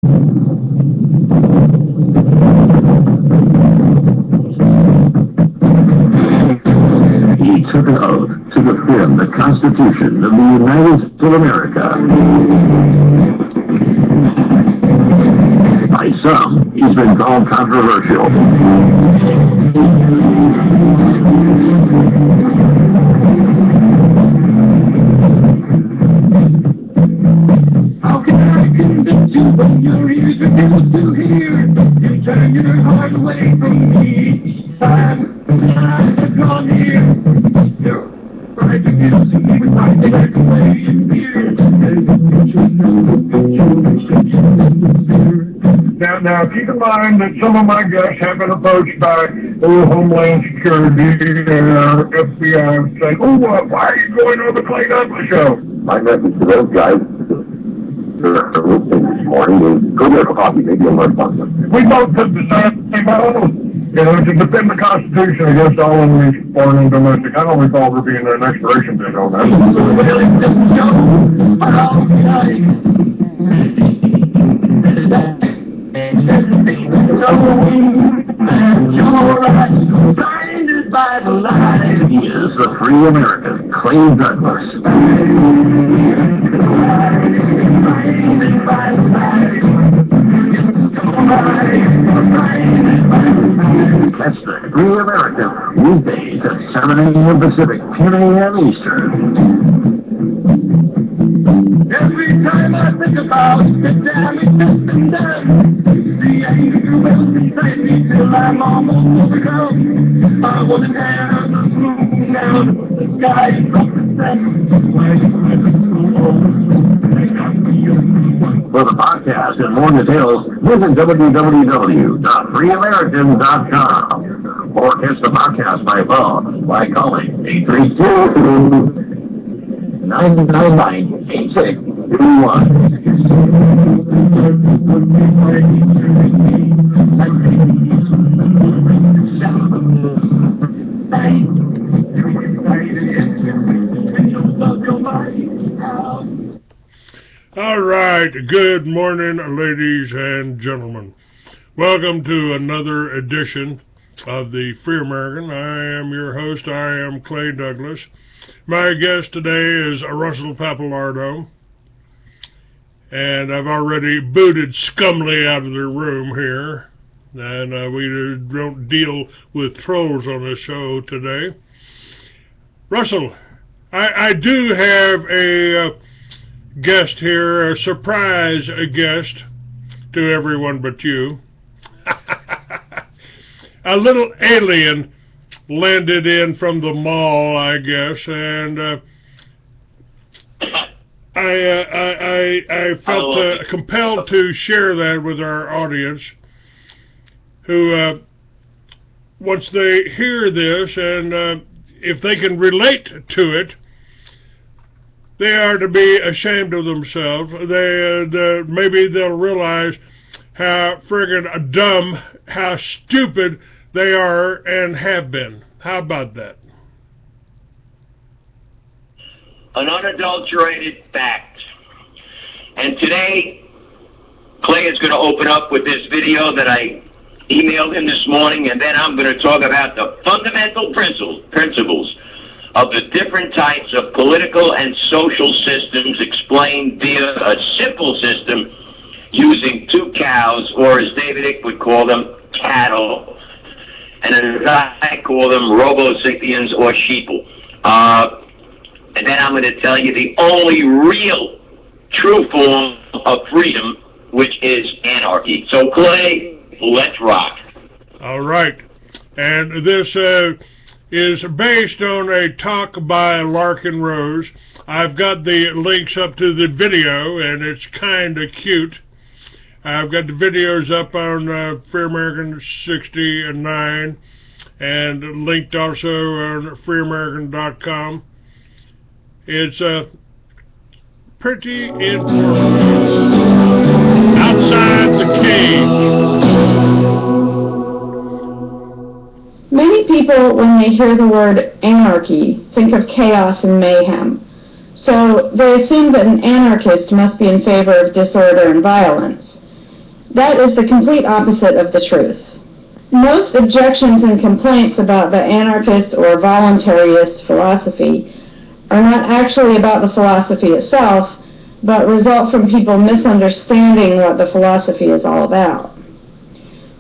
He took an oath to defend the Constitution of the United States of America. By some, he's been called controversial. How can I convince you when your ears are able to hear? You turn your heart away from me each time I've gone here. You're right to give to me with my back away in fear. Now, keep in mind that some of my guests have been approached by Homeland Security and FBI saying, why are you going on the Clay Douglas show? My message to those guys listening this morning is go get a coffee, maybe you'll learn something. We both took the same oath, to defend the Constitution against all enemies, foreign and domestic. I don't recall there being an expiration date on that. He is the free American, Clay Douglas. That's the Free American, weekdays at 7 a.m. Pacific, 10 a.m. Eastern. Every time I think about the damage that's been done, the anger wells inside me till I'm almost overcome. I want to have the moon out of the sky from the sun. For the podcast and more details, visit www.freeamerican.com or catch the podcast by phone by calling 832-999-8631. All right, good morning, ladies and gentlemen. Welcome to another edition of the Free American. I am your host. I am Clay Douglas. My guest today is Russsell Pappalardo, and I've already booted Scumley out of the room here, and we don't deal with trolls on this show today. Russsell, I do have a guest here, a surprise guest to everyone but you. A little alien landed in from the mall, I guess, and I felt compelled to share that with our audience, who once they hear this and if they can relate to it, they are to be ashamed of themselves. Maybe they'll realize how friggin' dumb, how stupid they are and have been. How about that? An unadulterated fact. And today, Clay is going to open up with this video that I emailed him this morning, and then I'm going to talk about the fundamental principles of the different types of political and social systems explained via a simple system using two cows, or as David Icke would call them, cattle, and as I call them, robo-sapiens or sheeple. And then I'm going to tell you the only real, true form of freedom, which is anarchy. So, Clay, let's rock. All right. And this is based on a talk by Larkin Rose. I've got the links up to the video, and it's kind of cute. I've got the videos up on Free American 69 and linked also on freeamerican.com. It's pretty informative. Outside the cage. Many people, when they hear the word anarchy, think of chaos and mayhem. So they assume that an anarchist must be in favor of disorder and violence. That is the complete opposite of the truth. Most objections and complaints about the anarchist or voluntarist philosophy are not actually about the philosophy itself, but result from people misunderstanding what the philosophy is all about.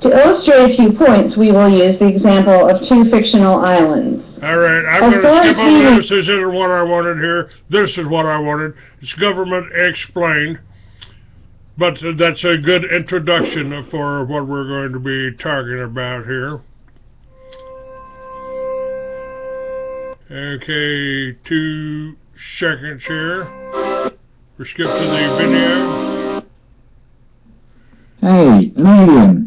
To illustrate a few points, we will use the example of two fictional islands. All right, I'm going to skip over this. This isn't what I wanted here. This is what I wanted. It's government explained. But that's a good introduction for what we're going to be talking about here. Okay, 2 seconds here. We'll skip to the video. Hey, an alien!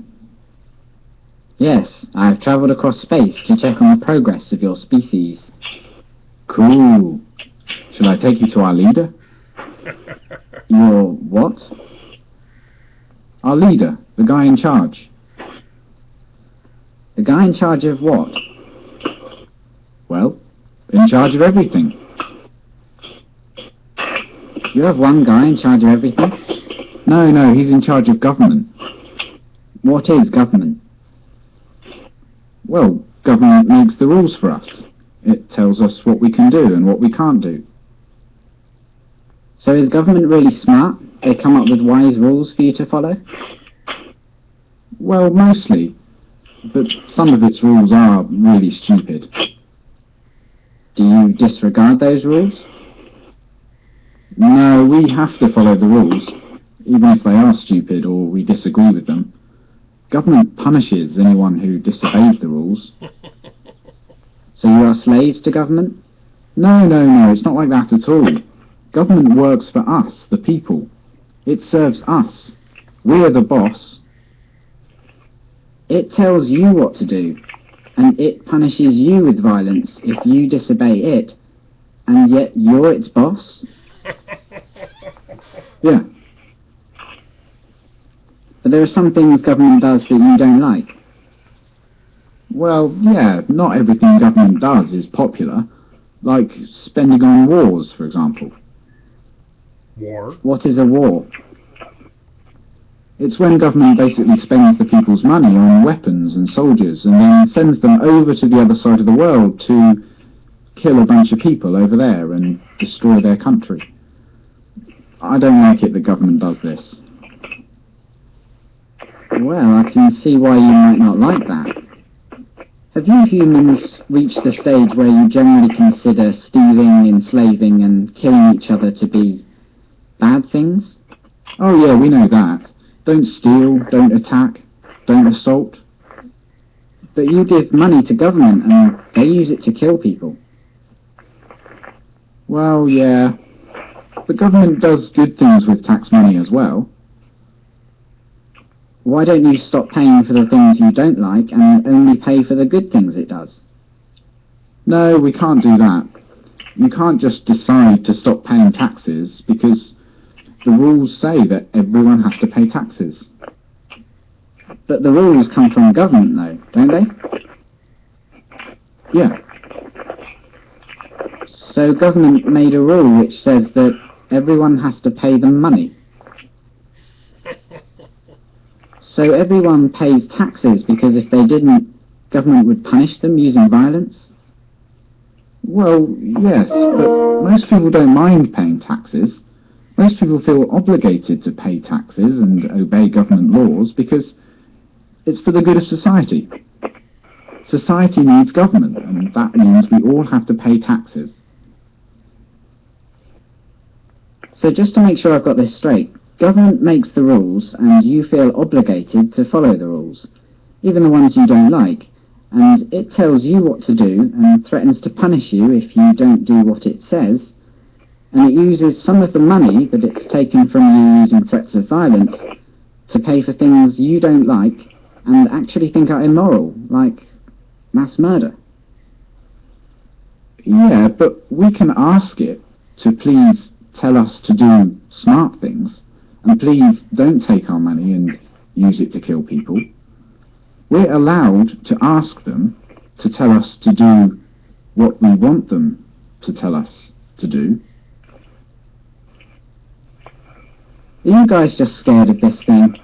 Yes, I've travelled across space to check on the progress of your species. Cool. Shall I take you to our leader? Your what? Our leader, the guy in charge. The guy in charge of what? Well, in charge of everything. You have one guy in charge of everything? No, he's in charge of government. What is government? Well, government makes the rules for us. It tells us what we can do and what we can't do. So is government really smart? They come up with wise rules for you to follow? Well, mostly. But some of its rules are really stupid. Do you disregard those rules? No, we have to follow the rules, even if they are stupid or we disagree with them. Government punishes anyone who disobeys the rules. So you are slaves to government? No, it's not like that at all. Government works for us, the people. It serves us. We're the boss. It tells you what to do, and it punishes you with violence if you disobey it, and yet you're its boss? Yeah. But there are some things government does that you don't like. Well, yeah, not everything government does is popular, like spending on wars, for example. War? What is a war? It's when government basically spends the people's money on weapons and soldiers and then sends them over to the other side of the world to kill a bunch of people over there and destroy their country. I don't like it that government does this. Well, I can see why you might not like that. Have you humans reached the stage where you generally consider stealing, enslaving and killing each other to be bad things? Oh yeah, we know that. Don't steal, don't attack, don't assault. But you give money to government and they use it to kill people. Well, yeah. But government does good things with tax money as well. Why don't you stop paying for the things you don't like and only pay for the good things it does? No, we can't do that. You can't just decide to stop paying taxes because the rules say that everyone has to pay taxes. But the rules come from government though, don't they? Yeah. So government made a rule which says that everyone has to pay them money. So everyone pays taxes because if they didn't, government would punish them using violence? Well, yes, but most people don't mind paying taxes. Most people feel obligated to pay taxes and obey government laws because it's for the good of society. Society needs government, and that means we all have to pay taxes. So just to make sure I've got this straight, government makes the rules and you feel obligated to follow the rules, even the ones you don't like, and it tells you what to do and threatens to punish you if you don't do what it says, and it uses some of the money that it's taken from you using threats of violence to pay for things you don't like and actually think are immoral, like mass murder. Yeah, but we can ask it to please tell us to do smart things, and please don't take our money and use it to kill people. We're allowed to ask them to tell us to do what we want them to tell us to do. Are you guys just scared of this thing?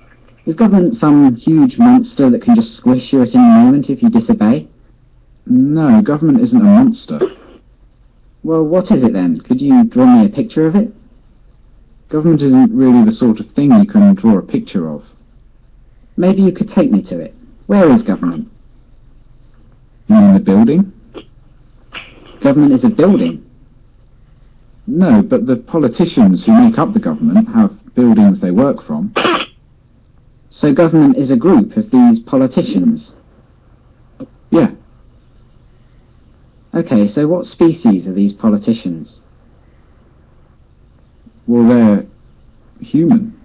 Is government some huge monster that can just squish you at any moment if you disobey? No, government isn't a monster. Well, what is it then? Could you draw me a picture of it? Government isn't really the sort of thing you can draw a picture of. Maybe you could take me to it. Where is government? You mean the building? Government is a building. No, but the politicians who make up the government have buildings they work from. So government is a group of these politicians? Yeah. Okay, so what species are these politicians? Well, they're human.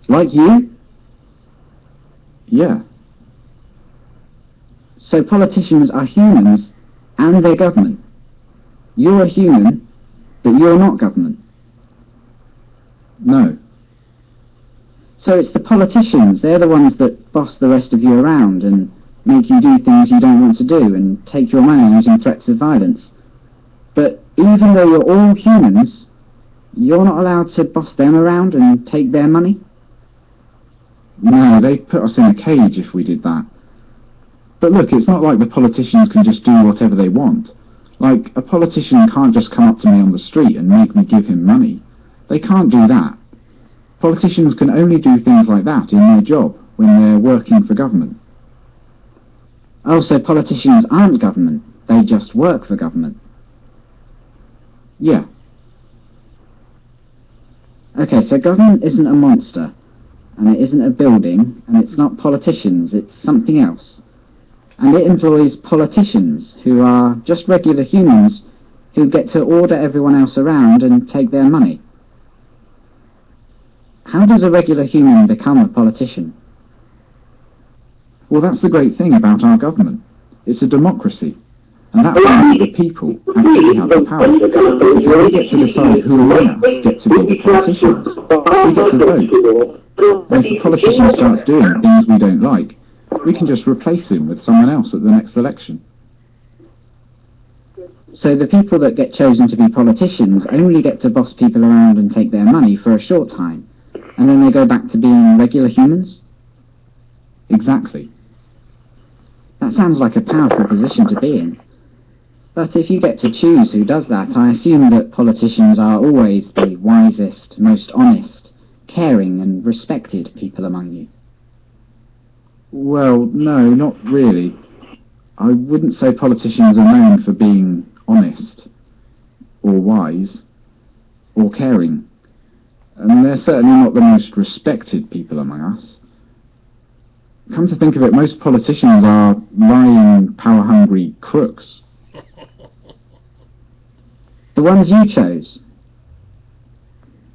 Like you? Yeah. So politicians are humans and they're government. You're a human, but you're not government. No. So it's the politicians, they're the ones that boss the rest of you around and make you do things you don't want to do and take your money using threats of violence. But even though you're all humans, you're not allowed to boss them around and take their money? No, they'd put us in a cage if we did that. But look, it's not like the politicians can just do whatever they want. Like, a politician can't just come up to me on the street and make me give him money. They can't do that. Politicians can only do things like that in their job, when they're working for government. Oh, so politicians aren't government, they just work for government? Yeah. Okay, so government isn't a monster, and it isn't a building, and it's not politicians, it's something else. And it employs politicians, who are just regular humans, who get to order everyone else around and take their money. How does a regular human become a politician? Well, that's the great thing about our government. It's a democracy. And that means the people actually have the power. We get to decide who among us get to be the politicians. We get to vote. And if the politician starts doing things we don't like, we can just replace him with someone else at the next election. So the people that get chosen to be politicians only get to boss people around and take their money for a short time, and then they go back to being regular humans? Exactly. That sounds like a powerful position to be in. But if you get to choose who does that, I assume that politicians are always the wisest, most honest, caring and respected people among you. Well, no, not really. I wouldn't say politicians are known for being honest, or wise, or caring. And they're certainly not the most respected people among us. Come to think of it, most politicians are lying, power-hungry crooks. The ones you chose?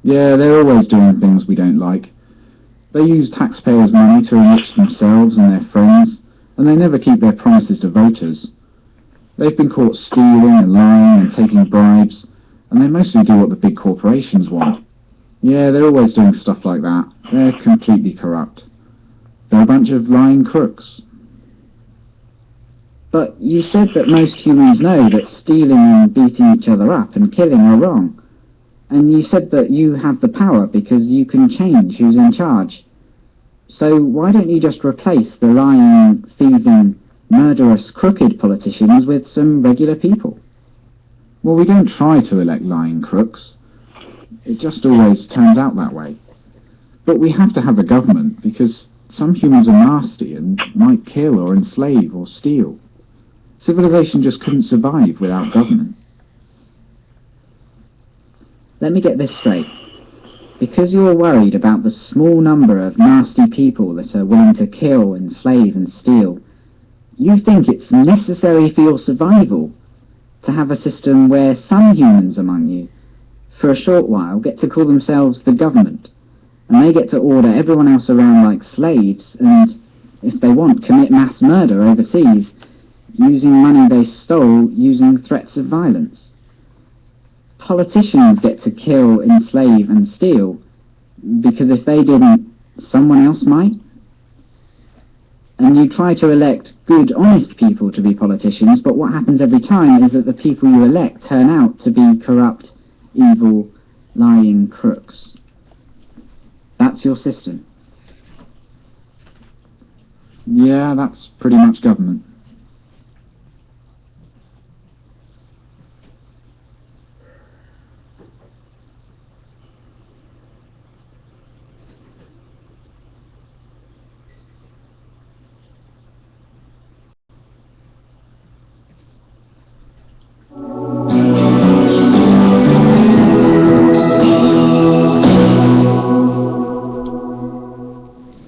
Yeah, they're always doing things we don't like. They use taxpayers' money to enrich themselves and their friends, and they never keep their promises to voters. They've been caught stealing and lying and taking bribes, and they mostly do what the big corporations want. Yeah, they're always doing stuff like that. They're completely corrupt. They're a bunch of lying crooks. But you said that most humans know that stealing and beating each other up and killing are wrong. And you said that you have the power because you can change who's in charge. So why don't you just replace the lying, thieving, murderous, crooked politicians with some regular people? Well, we don't try to elect lying crooks. It just always turns out that way. But we have to have a government because some humans are nasty and might kill or enslave or steal. Civilization just couldn't survive without government. Let me get this straight. Because you're worried about the small number of nasty people that are willing to kill, enslave and steal, you think it's necessary for your survival to have a system where some humans among you, for a short while, get to call themselves the government, and they get to order everyone else around like slaves, and, if they want, commit mass murder overseas, using money they stole, using threats of violence. Politicians get to kill, enslave and steal, because if they didn't, someone else might. And you try to elect good, honest people to be politicians, but what happens every time is that the people you elect turn out to be corrupt, evil, lying crooks. That's your system. Yeah, that's pretty much government.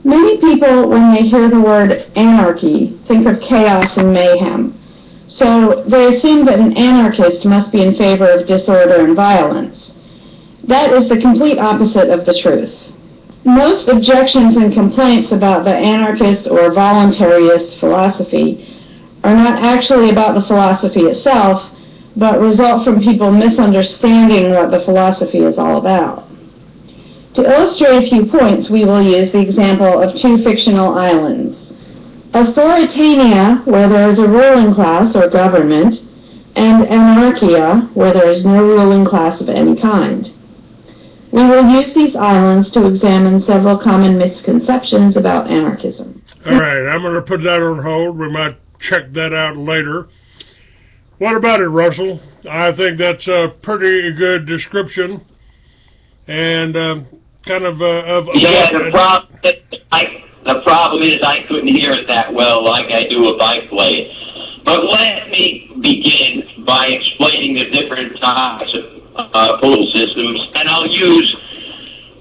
Many people, when they hear the word anarchy, think of chaos and mayhem. So they assume that an anarchist must be in favor of disorder and violence. That is the complete opposite of the truth. Most objections and complaints about the anarchist or voluntarist philosophy are not actually about the philosophy itself, but result from people misunderstanding what the philosophy is all about. To illustrate a few points, we will use the example of two fictional islands. Authoritania, where there is a ruling class or government, and anarchia, where there is no ruling class of any kind. We will use these islands to examine several common misconceptions about anarchism. All right, I'm going to put that on hold. We might check that out later. What about it, Russell? I think that's a pretty good description. And kind of yeah, the problem is I couldn't hear it that well like I do if I play it. But let me begin by explaining the different types of political systems, and I'll use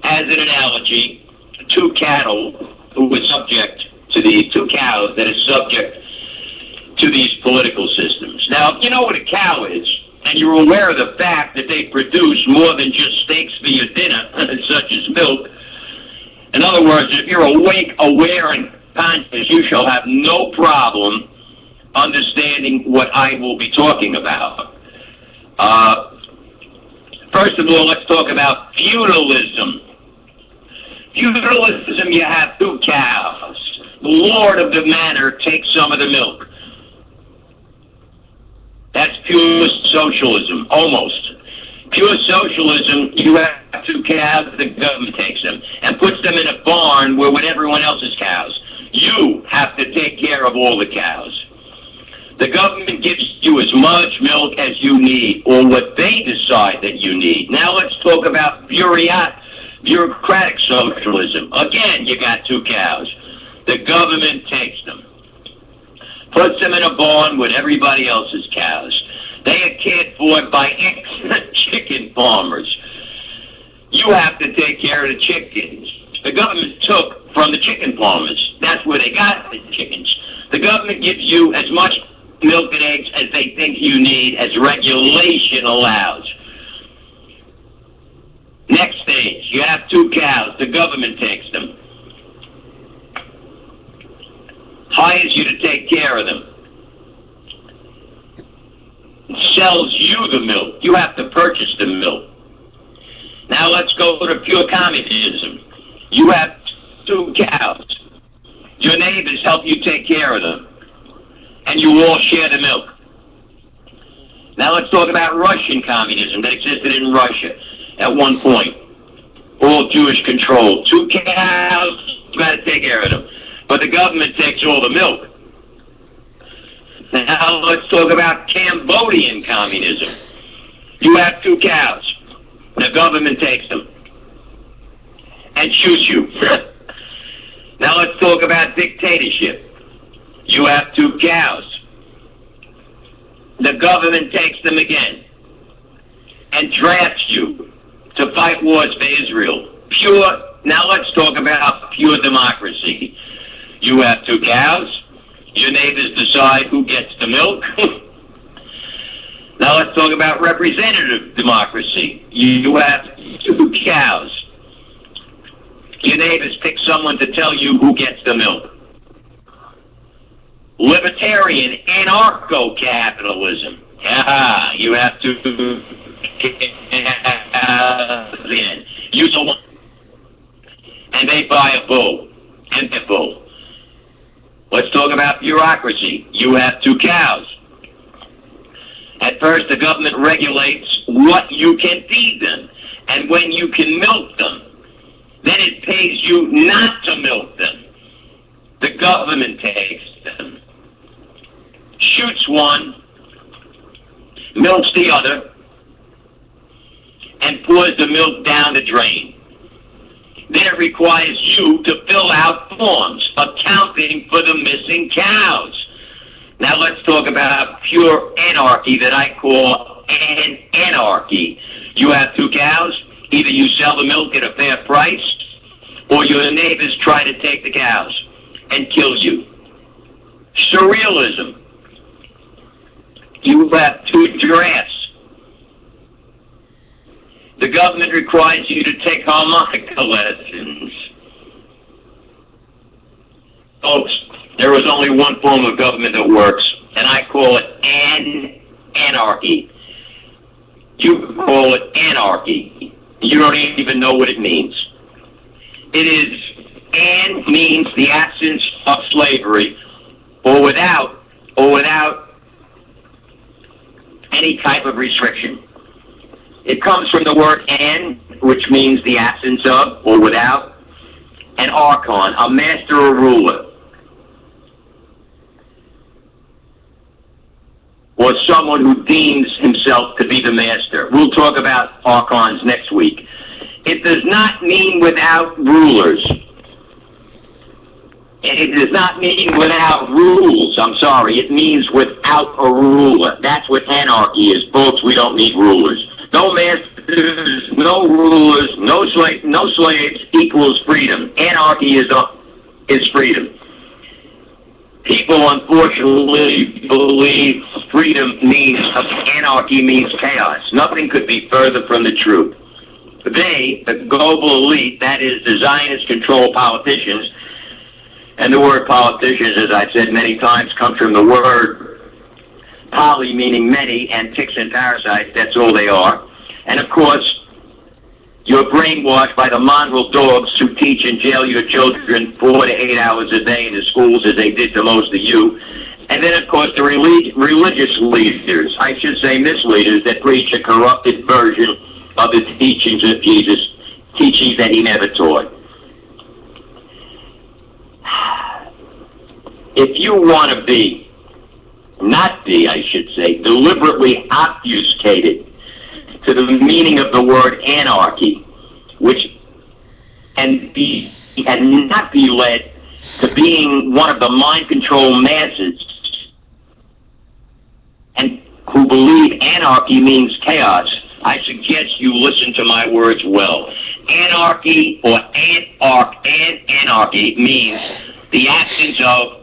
as an analogy two cattle who were subject to these two cows that are subject to these political systems. Now, if you know what a cow is, and you're aware of the fact that they produce more than just steaks for your dinner, such as milk. In other words, if you're awake, aware, and conscious, you shall have no problem understanding what I will be talking about. First of all, let's talk about feudalism. Feudalism, you have two cows. The lord of the manor takes some of the milk. That's pure socialism, almost. Pure socialism, you have two cows, the government takes them and puts them in a barn where with everyone else's cows. You have to take care of all the cows. The government gives you as much milk as you need, or what they decide that you need. Now let's talk about bureaucratic socialism. Again, you got two cows. The government takes them, puts them in a barn with everybody else's cows. They are cared for by chicken farmers. You have to take care of the chickens. The government took from the chicken farmers. That's where they got the chickens. The government gives you as much milk and eggs as they think you need, as regulation allows. Next stage, you have two cows. The government takes them, hires you to take care of them, sells you the milk. You have to purchase the milk. Now let's go to pure communism. You have two cows. Your neighbors help you take care of them, and you all share the milk. Now let's talk about Russian communism that existed in Russia at one point. All Jewish control. Two cows, you got to take care of them. But the government takes all the milk. Now let's talk about Cambodian communism. You have two cows. The government takes them and shoots you. Now let's talk about dictatorship. You have two cows. The government takes them again and drafts you to fight wars for Israel. Now let's talk about pure democracy. You have two cows. Your neighbors decide who gets the milk. Now let's talk about representative democracy. You have two cows. Your neighbors pick someone to tell you who gets the milk. Libertarian anarcho-capitalism. You have to use a one, and they buy a bull and a bull. Let's talk about bureaucracy. You have two cows. At first, the government regulates what you can feed them and when you can milk them. Then it pays you not to milk them. The government takes them, shoots one, milks the other, and pours the milk down the drain. Then it requires you to fill out forms accounting for the missing cows. Now let's talk about pure anarchy that I call anarchy. You have 2 cows, either you sell the milk at a fair price, or your neighbors try to take the cows and kill you. Surrealism. You have 2 giraffes. The government requires you to take harmonica lessons. Folks, there is only one form of government that works, and I call it anarchy. You call it anarchy. You don't even know what it means. It is, means the absence of slavery, or without any type of restriction. It comes from the word "an," which means the absence of, or without, and archon, a master or ruler, or someone who deems himself to be the master. We'll talk about archons next week. It does not mean without rulers. It does not mean without rules. I'm sorry. It means without a ruler. That's what anarchy is, folks. We don't need rulers. No masters, no rulers, no slaves equals freedom. Anarchy is freedom. People unfortunately believe anarchy means chaos. Nothing could be further from the truth. They, the global elite, that is the Zionist controlled politicians, and the word politicians, as I've said many times, comes from the word poly, meaning many, and ticks and parasites. That's all they are. And of course, you're brainwashed by the mongrel dogs who teach and jail your children 4 to 8 hours a day in the schools, as they did to most of you. And then, of course, the religious leaders, I should say misleaders, that preach a corrupted version of the teachings of Jesus, teachings that he never taught. If you want to be, not be, I should say, deliberately obfuscated to the meaning of the word anarchy, and not be led to being one of the mind-controlled masses and who believe anarchy means chaos, I suggest you listen to my words well. Anarchy or anarchy means the absence of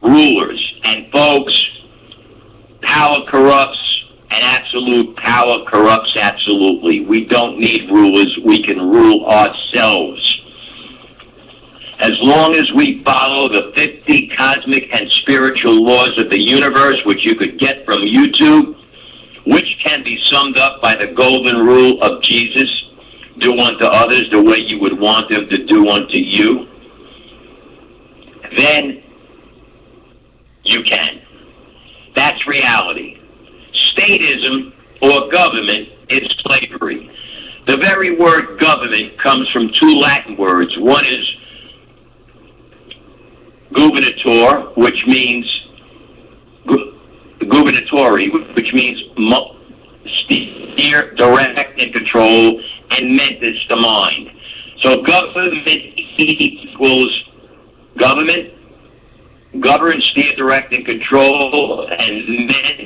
rulers. And folks, power corrupts, and absolute power corrupts absolutely. We don't need rulers. We can rule ourselves. As long as we follow the 50 cosmic and spiritual laws of the universe, which you could get from YouTube, which can be summed up by the golden rule of Jesus, do unto others the way you would want them to do unto you, then you can. That's reality. Statism or government is slavery. The very word government comes from 2 Latin words. One is gubernator, which means gubernatori, which means steer, direct, and control, and mentis, the mind. So government equals government, govern, steer, direct, and control, and meant,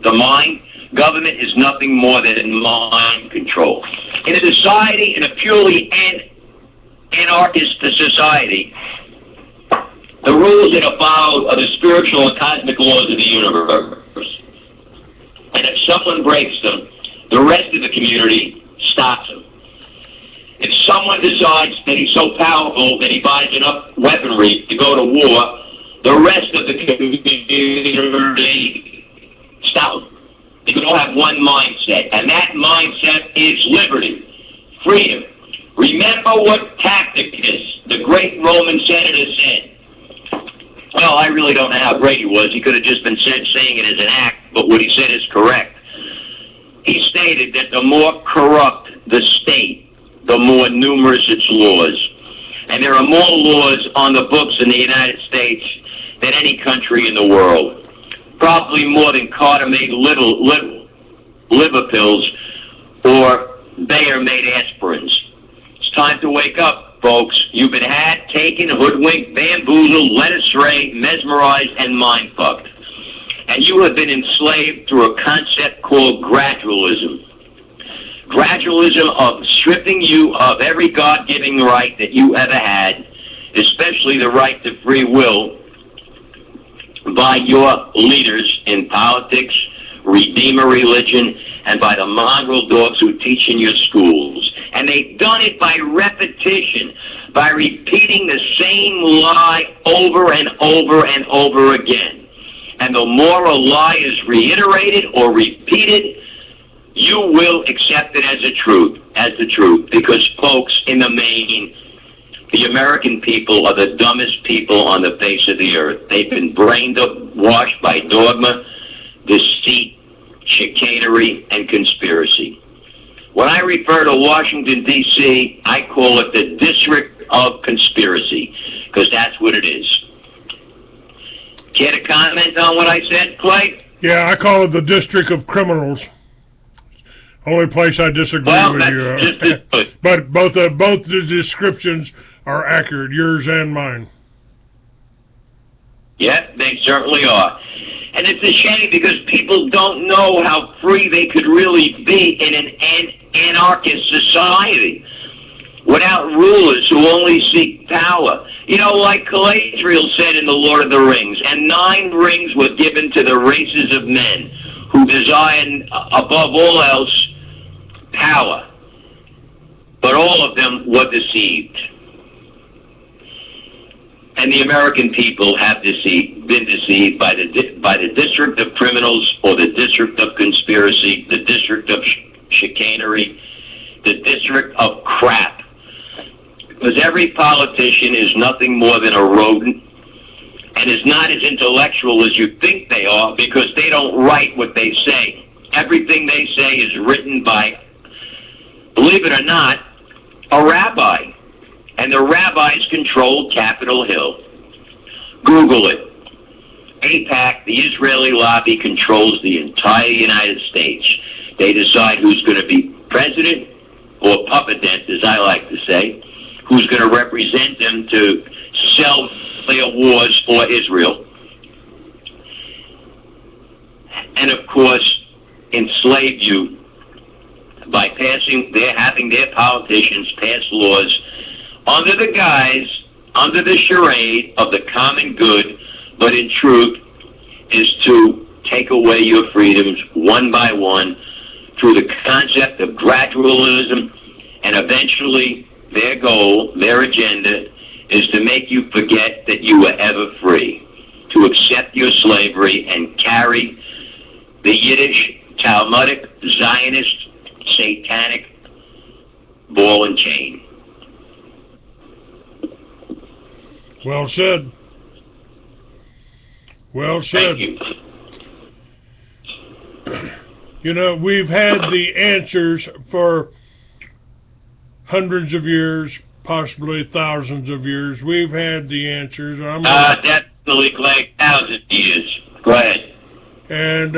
the mind. Government is nothing more than mind control. In a society, in a purely anarchist society, the rules that are followed are the spiritual and cosmic laws of the universe. And if someone breaks them, the rest of the community stops them. If someone decides that he's so powerful that he buys enough weaponry to go to war, the rest of the community stops him. They can all have one mindset, and that mindset is liberty, freedom. Remember what Tacitus, the great Roman senator, said. Well, I really don't know how great he was. He could have just been saying it as an act, but what he said is correct. He stated that the more corrupt the state, the more numerous its laws. And there are more laws on the books in the United States than any country in the world. Probably more than Carter-made liver pills or Bayer-made aspirins. It's time to wake up, folks. You've been had, taken, hoodwinked, bamboozled, led astray, mesmerized, and mind-fucked. And you have been enslaved through a concept called gradualism. Gradualism of stripping you of every God-giving right that you ever had, especially the right to free will, by your leaders in politics, Redeemer religion, and by the mongrel dogs who teach in your schools. And they've done it by repetition, by repeating the same lie over and over and over again. And the more a lie is reiterated or repeated, you will accept it as the truth, because folks, in the main, the American people are the dumbest people on the face of the earth. They've been brainwashed by dogma, deceit, chicanery, and conspiracy. When I refer to Washington, D.C., I call it the District of Conspiracy, because that's what it is. Care to comment on what I said, Clay? Yeah, I call it the District of Criminals. Only place I disagree with you. But both the descriptions are accurate, yours and mine. Yep, they certainly are. And it's a shame because people don't know how free they could really be in an anarchist society without rulers who only seek power. You know, like Galadriel said in The Lord of the Rings, and 9 rings were given to the races of men who desire, above all else, power. But all of them were deceived. And the American people have been deceived by the District of Criminals, or the District of Conspiracy, the District of Chicanery, the District of Crap. Because every politician is nothing more than a rodent and is not as intellectual as you think they are, because they don't write what they say. Everything they say is written by, believe it or not, a rabbi. And the rabbis control Capitol Hill. Google it. AIPAC, the Israeli lobby, controls the entire United States. They decide who's going to be president, or puppet, as I like to say, who's going to represent them to sell their wars for Israel. And of course, enslave you by having their politicians pass laws under the guise, under the charade of the common good, but in truth is to take away your freedoms one by one through the concept of gradualism, and eventually their goal, their agenda, is to make you forget that you were ever free, to accept your slavery and carry the Yiddish, Talmudic, Zionist, satanic ball and chain. Well said. Well said. Thank you. You know, we've had the answers for hundreds of years, possibly thousands of years. We've had the answers. Definitely, Clay, thousands of years. Go ahead. And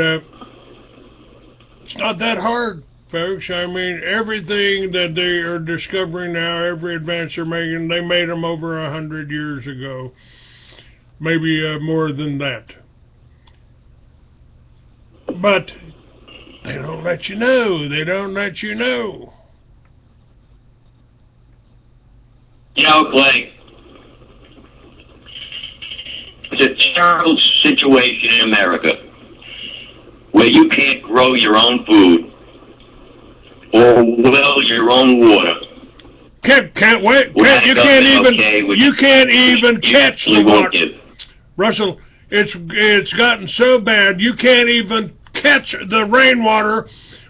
it's not that hard, folks. I mean, everything that they are discovering now, every advance they're making, they made them over 100 years ago. Maybe more than that. But they don't let you know. They don't let you know. You know, Clay, it's a terrible situation in America where you can't grow your own food or well your own water. Can't wait. You can't even catch the water. Russell, it's gotten so bad you can't even catch the rainwater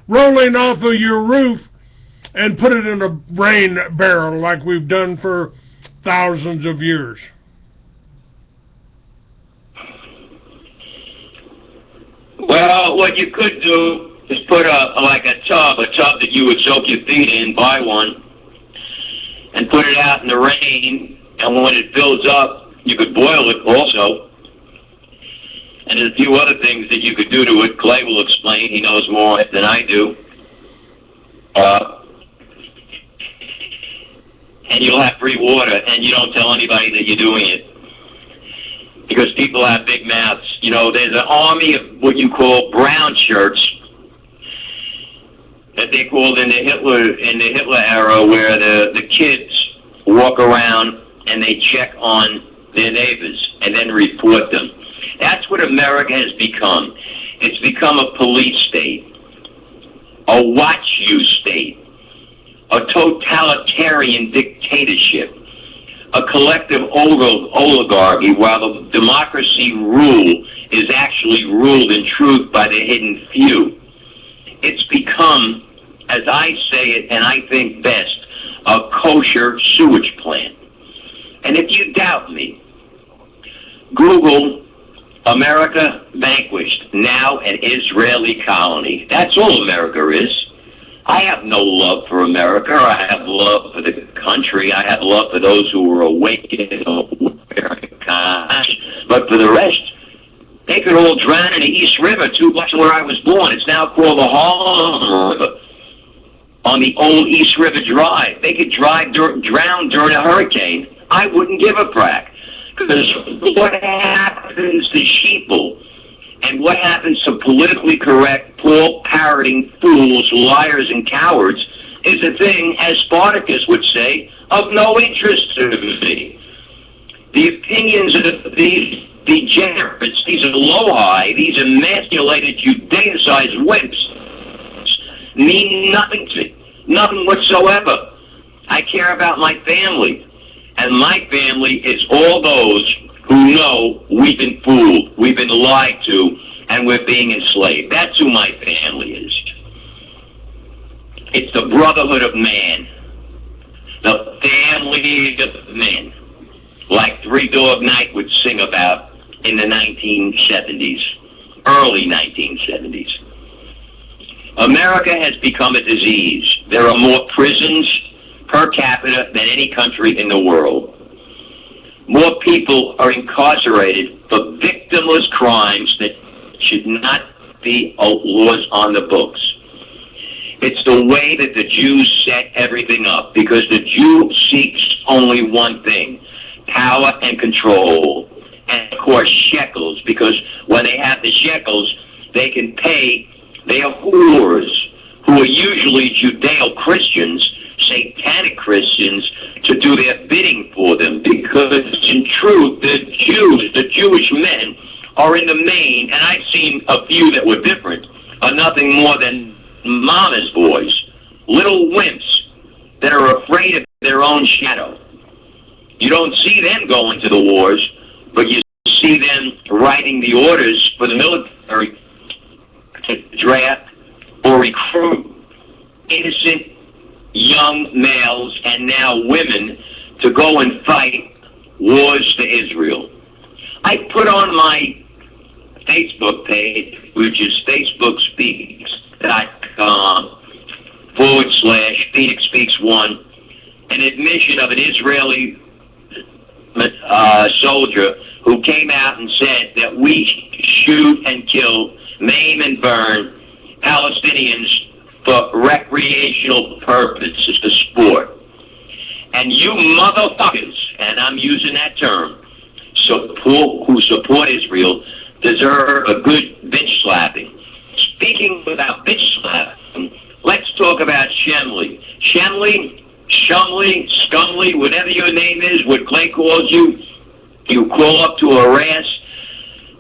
rolling off of your roof and put it in a rain barrel like we've done for thousands of years. Well, what you could do is put a tub that you would soak your feet in, buy one, and put it out in the rain, and when it fills up, you could boil it also. And there's a few other things that you could do to it. Clay will explain. He knows more than I do. And you'll have free water, and you don't tell anybody that you're doing it. Because people have big mouths. You know, there's an army of what you call brown shirts that they called in the Hitler era, where the kids walk around and they check on their neighbors and then report them. That's what America has become. It's become a police state, a watch you state, a totalitarian dictatorship, a collective oligarchy, while the democracy rule is actually ruled in truth by the hidden few. It's become, as I say it, and I think best, a kosher sewage plant. And if you doubt me, Google America Vanquished, now an Israeli colony. That's all America is. I have no love for America. I have love for the country. I have love for those who were awakened. But for the rest, they could all drown in the East River, 2 blocks from where I was born. It's now called the Harlem River, on the old East River Drive. They could drown during a hurricane. I wouldn't give a frack. Because what happens to sheeple, and what happens to politically correct, Paul-parroting fools, liars, and cowards is a thing, as Spartacus would say, of no interest to me. The opinions of these degenerates, these low-high, these emasculated, Judaicized wimps, mean nothing to me, nothing whatsoever. I care about my family, and my family is all those who know we've been fooled, we've been lied to, and we're being enslaved. That's who my family is. It's the brotherhood of man, the family of men, like Three Dog Night would sing about in the 1970s, early 1970s. America has become a disease. There are more prisons per capita than any country in the world. More people are incarcerated for victimless crimes that should not be laws on the books. It's the way that the Jews set everything up, because the Jew seeks only one thing: power and control. And of course shekels, because when they have the shekels, they can pay their whores, who are usually Judeo-Christians, satanic Christians, to do their bidding for them, because in truth the Jews, the Jewish men, are in the main, and I've seen a few that were different, are nothing more than mama's boys, little wimps that are afraid of their own shadow. You don't see them going to the wars, but you see them writing the orders for the military to draft or recruit innocent young males and now women to go and fight wars to Israel. I put on my Facebook page, which is facebookspeaks.com/Phoenix Speaks 1, an admission of an Israeli soldier who came out and said that we shoot and kill, maim and burn Palestinians for recreational purposes, for sport. And you motherfuckers, and I'm using that term, who support Israel, deserve a good bitch slapping. Speaking about bitch slapping, let's talk about Shumley, Scumley, whatever your name is, what Clay calls you, you crawl up to her ass.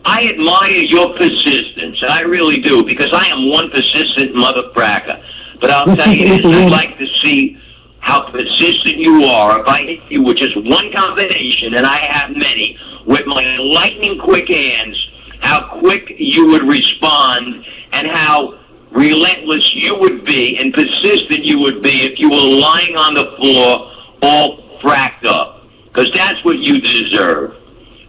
I admire your persistence, and I really do, because I am one persistent motherfracker. But I'll tell you this, I'd like to see how persistent you are if I hit you with just one combination, and I have many, with my lightning quick hands, how quick you would respond, and how relentless you would be and persistent you would be if you were lying on the floor all fracked up. Because that's what you deserve.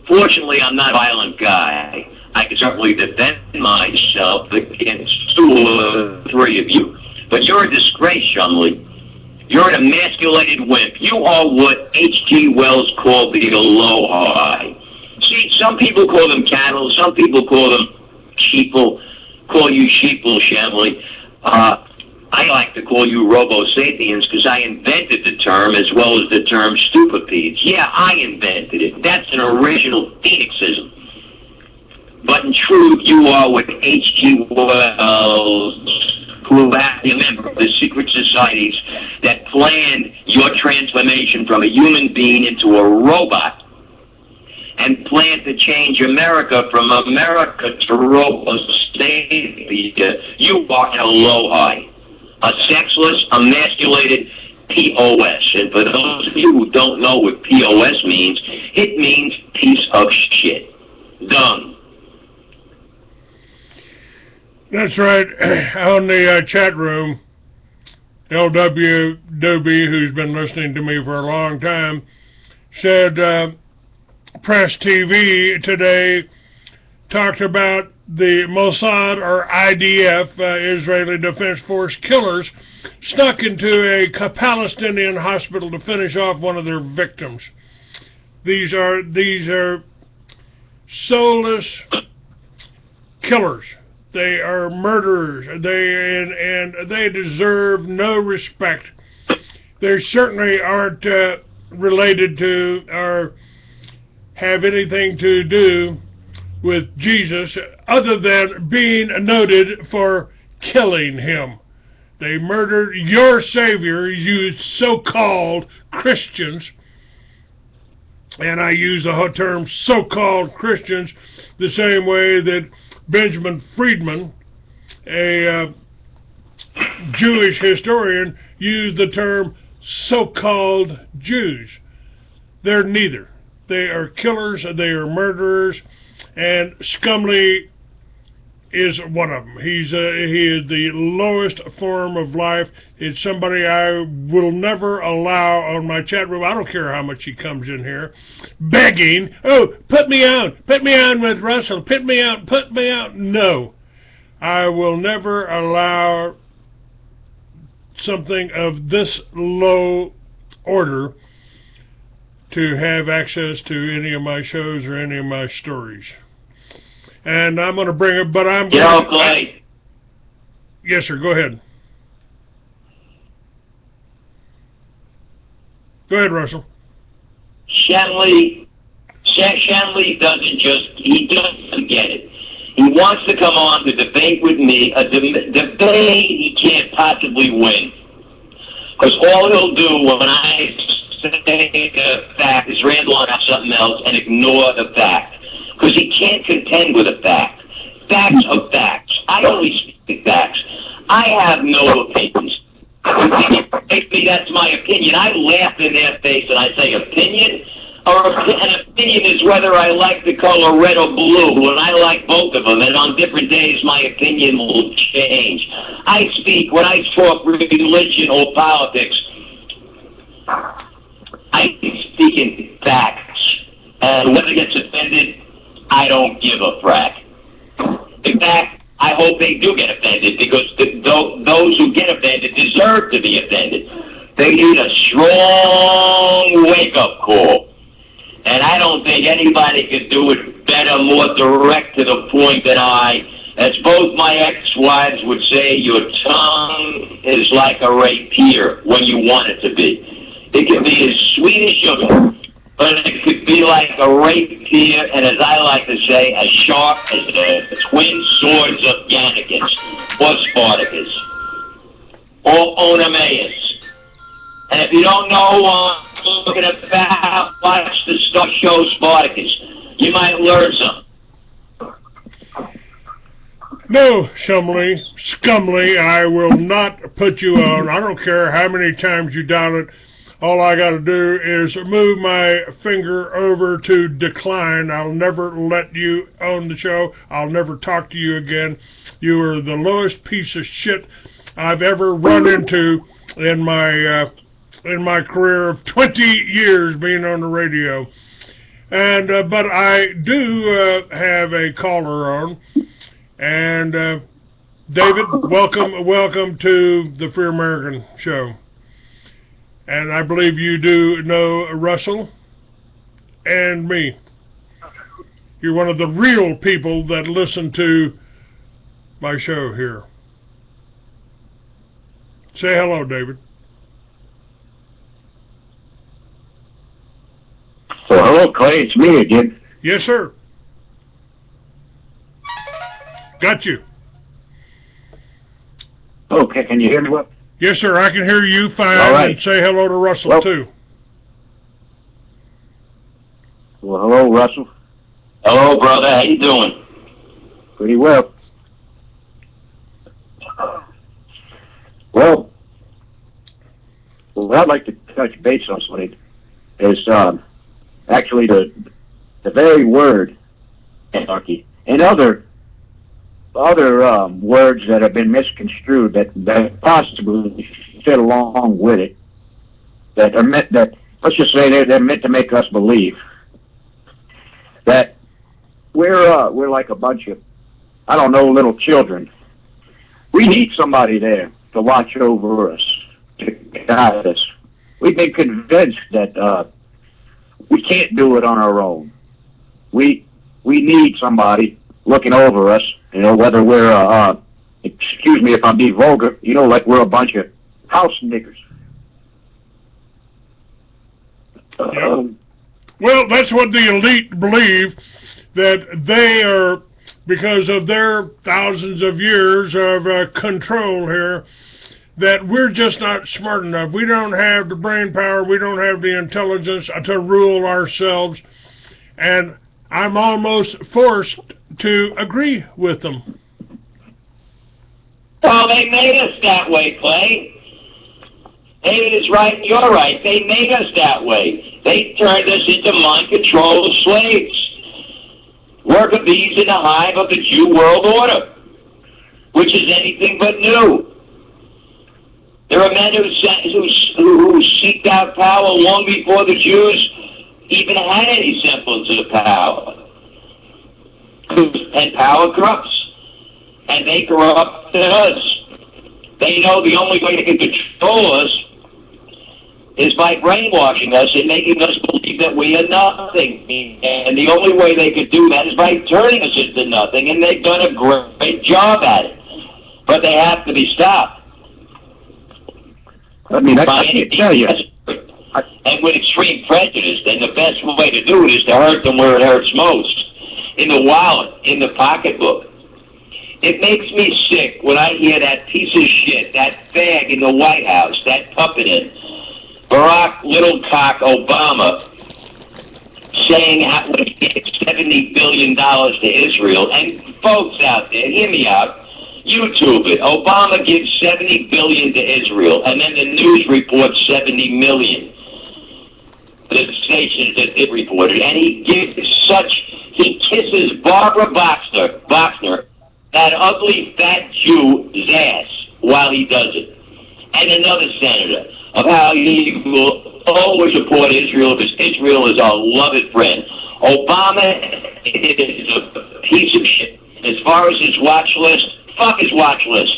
Fortunately, I'm not a violent guy. I can certainly defend myself against 2 or 3 of you. But you're a disgrace, Shumley. You're an emasculated wimp. You are what H.G. Wells called the aloha. See, some people call them cattle, some people call them sheeple, call you sheeple, Shamley. I like to call you robo-sapiens because I invented the term as well as the term stupipedes. Yeah, I invented it. That's an original Phoenixism. But in truth, you are what H.G. Wells, who are a member of the secret societies that planned your transformation from a human being into a robot and planned to change America from America to robo-sapien. You are an aloha, a sexless, emasculated POS. And for those of you who don't know what POS means, it means piece of shit. Dung. That's right. On the chat room, LW Doby, who's been listening to me for a long time, said Press TV today talked about the Mossad or IDF, Israeli Defense Force killers, snuck into a Palestinian hospital to finish off one of their victims. These are soulless killers. They are murderers. They deserve no respect. They certainly aren't related to or have anything to do with Jesus other than being noted for killing him. They murdered your Savior, you so-called Christians. And I use the term so-called Christians the same way that Benjamin Friedman, a Jewish historian, used the term so-called Jews. They're neither. They are killers, they are murderers, and Scumley is one of them. He is the lowest form of life. It's somebody I will never allow on my chat room. I don't care how much he comes in here, begging, oh, put me on with Russsell, put me out. No, I will never allow something of this low order to have access to any of my shows or any of my stories. And I'm going to bring it, but I'm going to... Clay. Yes, sir, go ahead. Go ahead, Russsell. Shanley doesn't get it. He wants to come on to debate with me, a debate he can't possibly win. Because all he'll do when I say a fact is ramble on something else and ignore the fact. Because he can't contend with a fact. Facts are facts. I only speak facts. I have no opinions. Basically, that's my opinion. I laugh in their face and I say opinion, or an opinion is whether I like the color red or blue, and I like both of them, and on different days my opinion will change. I speak, when I talk religion or politics, I speak in facts, and whether it gets offended, I don't give a frack. In fact, I hope they do get offended, because those who get offended deserve to be offended. They need a strong wake-up call. And I don't think anybody could do it better, more direct to the point than I. As both my ex-wives would say, your tongue is like a rapier when you want it to be. It can be as sweet as sugar, but it could be like a rapier, and as I like to say, as sharp as the twin swords of Gannicus, or Spartacus, or Oenomaus. And if you don't know what I'm talking about, watch the show Spartacus. You might learn something. No, Scumley, I will not put you on. I don't care how many times you dial it. All I got to do is move my finger over to decline. I'll never let you on the show. I'll never talk to you again. You are the lowest piece of shit I've ever run into in my career of 20 years being on the radio. And but I do have a caller on. And David, welcome to the Free American Show. And I believe you do know Russsell and me. You're one of the real people that listen to my show here. Say hello, David. Well, hello, Clay. It's me again. Yes, sir. Got you. Okay, can you hear me well? Yes, sir. I can hear you fine. All right. And say hello to Russsell, Well, too. Well, hello, Russell. Hello, brother. How you doing? Pretty well. Well, what I'd like to touch base on something is actually the very word anarchy and other words that have been misconstrued that possibly fit along with it that are meant that let's just say they're meant to make us believe that we're like a bunch of I don't know little children. We need somebody there to watch over us, to guide us. We've been convinced that we can't do it on our own. We need somebody looking over us, you know, whether we're, excuse me if I'm being vulgar, you know, like we're a bunch of house niggers. Well, that's what the elite believe, that they are, because of their thousands of years of control here, that we're just not smart enough. We don't have the brain power, we don't have the intelligence to rule ourselves, and I'm almost forced to agree with them. Well, they made us that way, Clay. David is right, and you're right. They made us that way. They turned us into mind-controlled slaves. Worker bees in the hive of the Jew world order, which is anything but new. There are men who seeked out power long before the Jews even had any semblance of power. And power corrupts. And they corrupted us. They know the only way they can control us is by brainwashing us and making us believe that we are nothing. And the only way they could do that is by turning us into nothing, and they've done a great job at it. But they have to be stopped. I mean, I can't tell you. And with extreme prejudice, then the best way to do it is to hurt them where it hurts most. In the wallet, in the pocketbook. It makes me sick when I hear that piece of shit, that fag in the White House, that puppet in Barack Little Cock Obama saying how to get $70 billion to Israel. And folks out there, hear me out. YouTube it. Obama gives $70 billion to Israel, and then the news reports $70 million. The stations that it reported, and he kisses Barbara Boxner, that ugly fat Jew's ass, while he does it. And another senator, of how he will always support Israel because Israel is our loved friend. Obama is a piece of shit. As far as his watch list, fuck his watch list.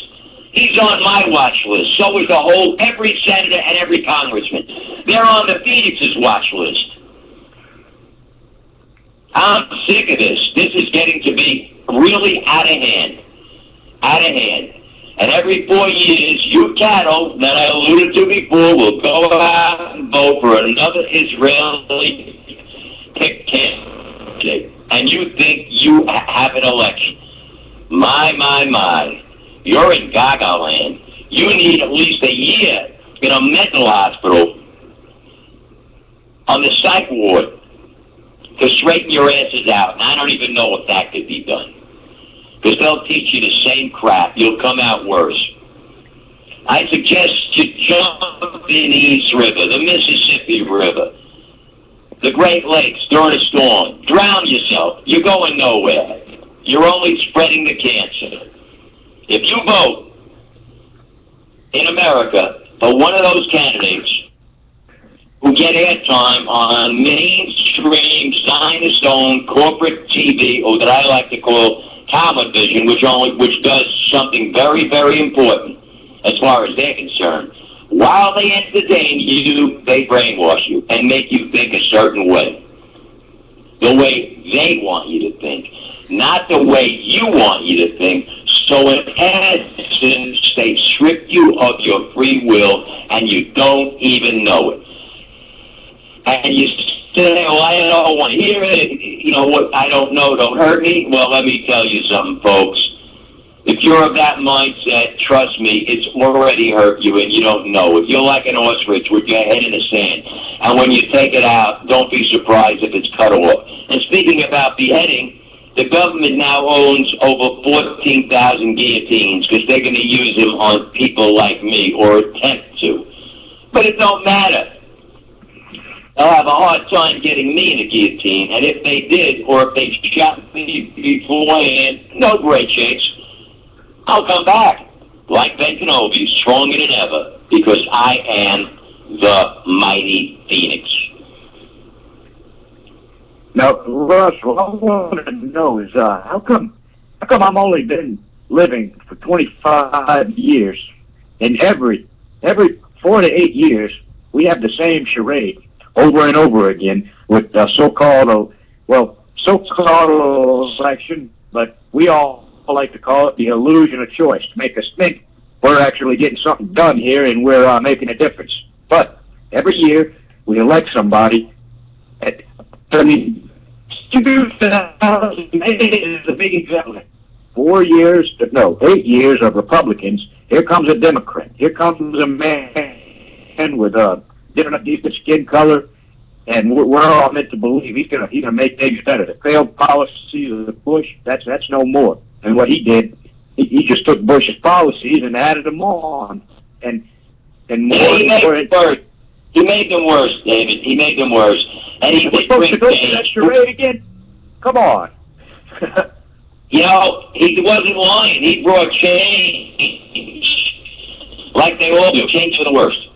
He's on my watch list. So is every senator and every congressman. They're on the Phoenix's watch list. I'm sick of this. This is getting to be really out of hand. Out of hand. And every 4 years, you cattle that I alluded to before will go out and vote for another Israeli candidate. And you think you have an election. My. You're in Gaga land. You need at least a year in a mental hospital on the psych ward to straighten your asses out. And I don't even know if that could be done. Because they'll teach you the same crap. You'll come out worse. I suggest you jump in the East River, the Mississippi River, the Great Lakes during a storm. Drown yourself. You're going nowhere. You're only spreading the cancer. If you vote in America for one of those candidates who get airtime on mainstream, Zionist-owned corporate TV, or that I like to call television, which does something very, very important as far as they're concerned. While they entertain you, they brainwash you and make you think a certain way. The way they want you to think, not the way you want you to think. So in essence, they strip you of your free will, and you don't even know it. And you say, well, I don't want to hear it. You know what? I don't know. Don't hurt me. Well, let me tell you something, folks. If you're of that mindset, trust me, it's already hurt you and you don't know it. You're like an ostrich with your head in the sand. And when you take it out, don't be surprised if it's cut off. And speaking about beheading, the government now owns over 14,000 guillotines because they're going to use them on people like me, or attempt to. But it don't matter. They'll have a hard time getting me in a guillotine, and if they did, or if they shot me beforehand, no great shakes. I'll come back, like Ben Kenobi, stronger than ever, because I am the mighty Phoenix. Now, Russ, what I want to know is, how come I'm only been living for 25 years, and every 4 to 8 years, we have the same charade over and over again with so-called election, but we all like to call it the illusion of choice, to make us think we're actually getting something done here and we're making a difference. But every year we elect somebody. Is a big example. 8 years of Republicans. Here comes a Democrat. Here comes a man with a different skin color, and we're all meant to believe he's gonna make things better. The failed policies of the Bush, that's no more. And what he did, he just took Bush's policies and added them on, and more. Yeah, he made them worse, David. He made them worse, and he did bring change. That charade again? Come on. You know, he wasn't lying. He brought change, like they all do. Change for the worst.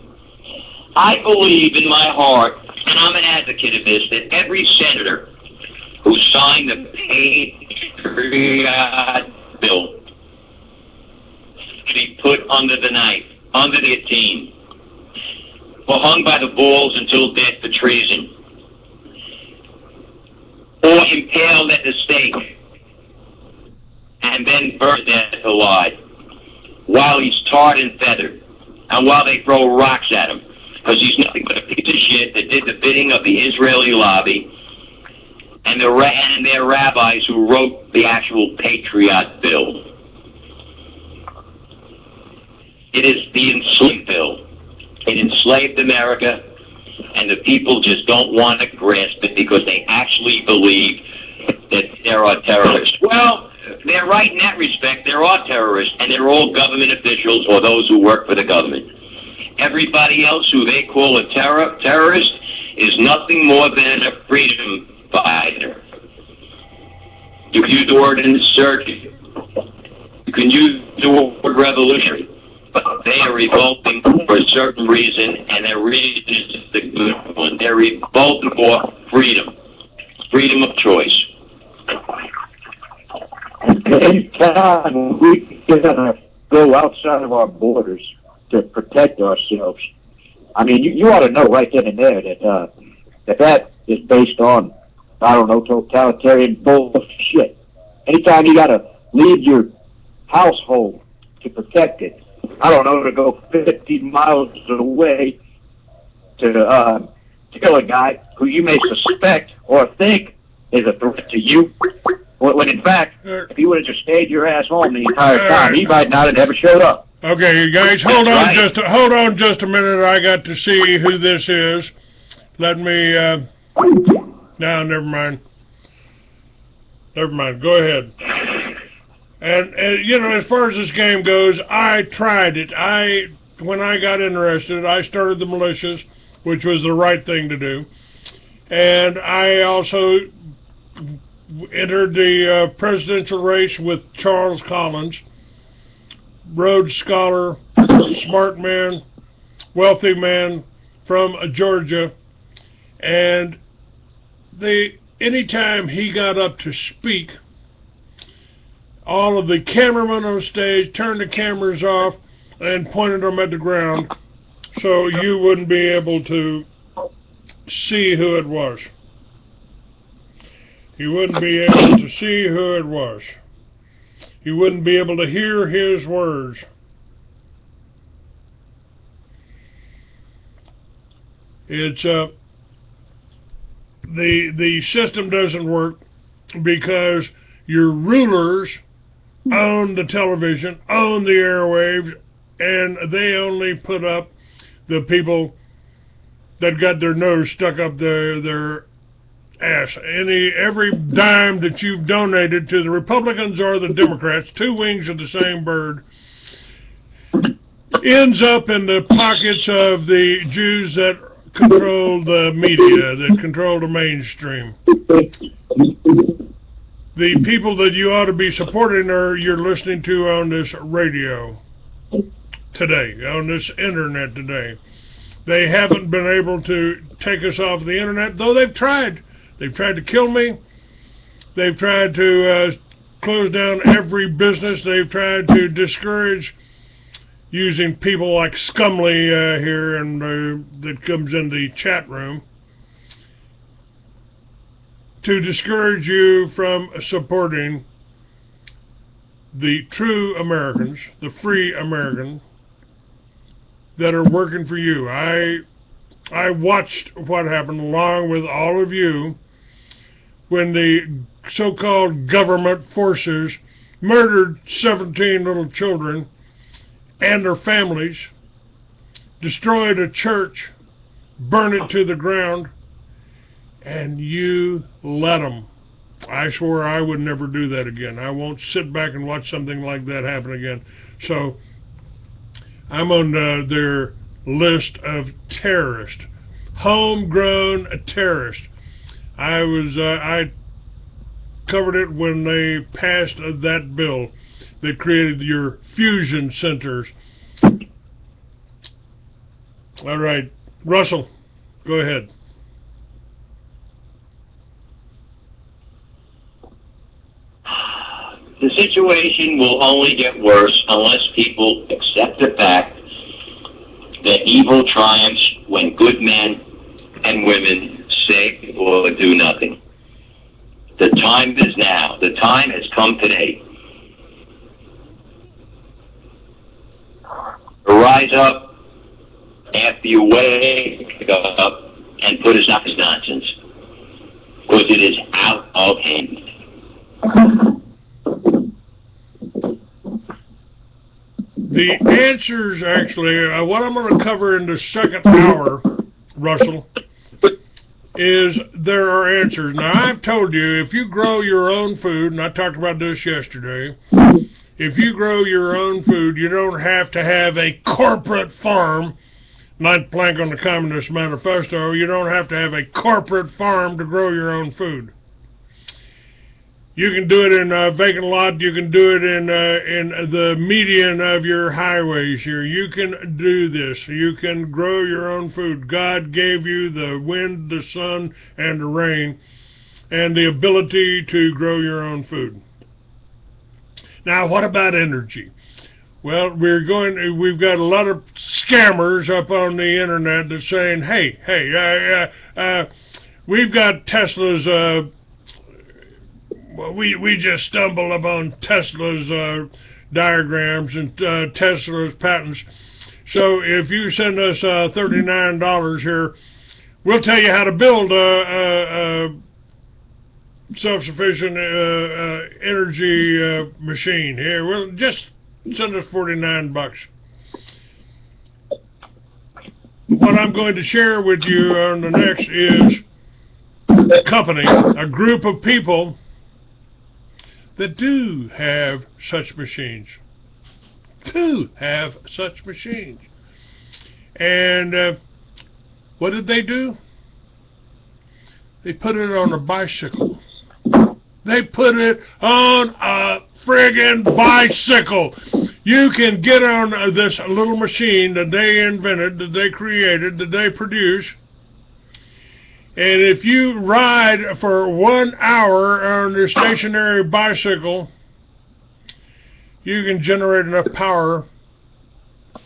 I believe in my heart, and I'm an advocate of this, that every senator who signed the Patriot bill should be put under the knife, under the guillotine, or hung by the balls until death for treason, or impaled at the stake, and then burned to death alive, while he's tarred and feathered, and while they throw rocks at him, because he's nothing but a piece of shit that did the bidding of the Israeli lobby and their rabbis who wrote the actual Patriot bill. It is the enslaved bill. It enslaved America, and the people just don't want to grasp it because they actually believe that there are terrorists. Well, they're right in that respect. There are terrorists, and they're all government officials or those who work for the government. Everybody else who they call a terrorist is nothing more than a freedom fighter. You can use the word insurgent. You can use the word revolutionary. But they are revolting for a certain reason, and their reason is the good one. They're revolting for freedom. Freedom of choice. Anytime we gotta go outside of our borders to protect ourselves, I mean, you ought to know right then and there that is based on, I don't know, totalitarian bullshit. Anytime you gotta leave your household to protect it, I don't know, to go 50 miles away to kill a guy who you may suspect or think is a threat to you, when in fact, if you would have just stayed your ass home the entire time, he might not have ever showed up. Okay, you guys, hold on just a minute. I got to see who this is. Let me, no, never mind. Never mind, go ahead. And you know, as far as this game goes, I tried it. When I got interested, I started the militias, which was the right thing to do. And I also entered the presidential race with Charles Collins, Rhodes Scholar, smart man, wealthy man from Georgia. And anytime he got up to speak, all of the cameramen on stage turned the cameras off and pointed them at the ground so you wouldn't be able to see who it was. You wouldn't be able to see who it was. You wouldn't be able to hear his words. It's the system doesn't work because your rulers own the television, own the airwaves, and they only put up the people that got their nose stuck up their ass. Every dime that you've donated to the Republicans or the Democrats, two wings of the same bird, ends up in the pockets of the Jews that control the media, that control the mainstream. The people that you ought to be supporting are you're listening to on this radio today, on this internet today. They haven't been able to take us off the internet, though they've tried. They've tried to kill me. They've tried to close down every business. They've tried to discourage using people like Scumley here and that comes in the chat room to discourage you from supporting the true Americans, the free American that are working for you. I watched what happened along with all of you when the so-called government forces murdered 17 little children and their families, destroyed a church, burned it to the ground, and you let them. I swore I would never do that again. I won't sit back and watch something like that happen again. So I'm on their list of terrorists, homegrown terrorists. I covered it when they passed that bill that created your fusion centers. All right, Russell, go ahead. The situation will only get worse unless people accept the fact that evil triumphs when good men and women say or do nothing. The time is now. The time has come today. Rise up after you wake up and put a stop to this nonsense, because it is out of hand. The answers, actually, what I'm going to cover in the second hour, Russell, is there are answers. Now, I've told you, if you grow your own food, and I talked about this yesterday, if you grow your own food, you don't have to have a corporate farm, ninth plank on the Communist Manifesto, you don't have to have a corporate farm to grow your own food. You can do it in a vacant lot. You can do it in the median of your highways here. You can do this. You can grow your own food. God gave you the wind, the sun, and the rain, and the ability to grow your own food. Now, what about energy? Well, we've got a lot of scammers up on the internet that's saying, hey, we've got Tesla's. We just stumbled upon Tesla's diagrams and Tesla's patents. So if you send us $39 here, we'll tell you how to build a self-sufficient energy machine. Here, we'll just send us $49. What I'm going to share with you on the next is a company, a group of people that do have such machines. And what did they do? They put it on a bicycle. They put it on a friggin' bicycle. You can get on this little machine that they invented, that they created, that they produced, and if you ride for 1 hour on your stationary bicycle, you can generate enough power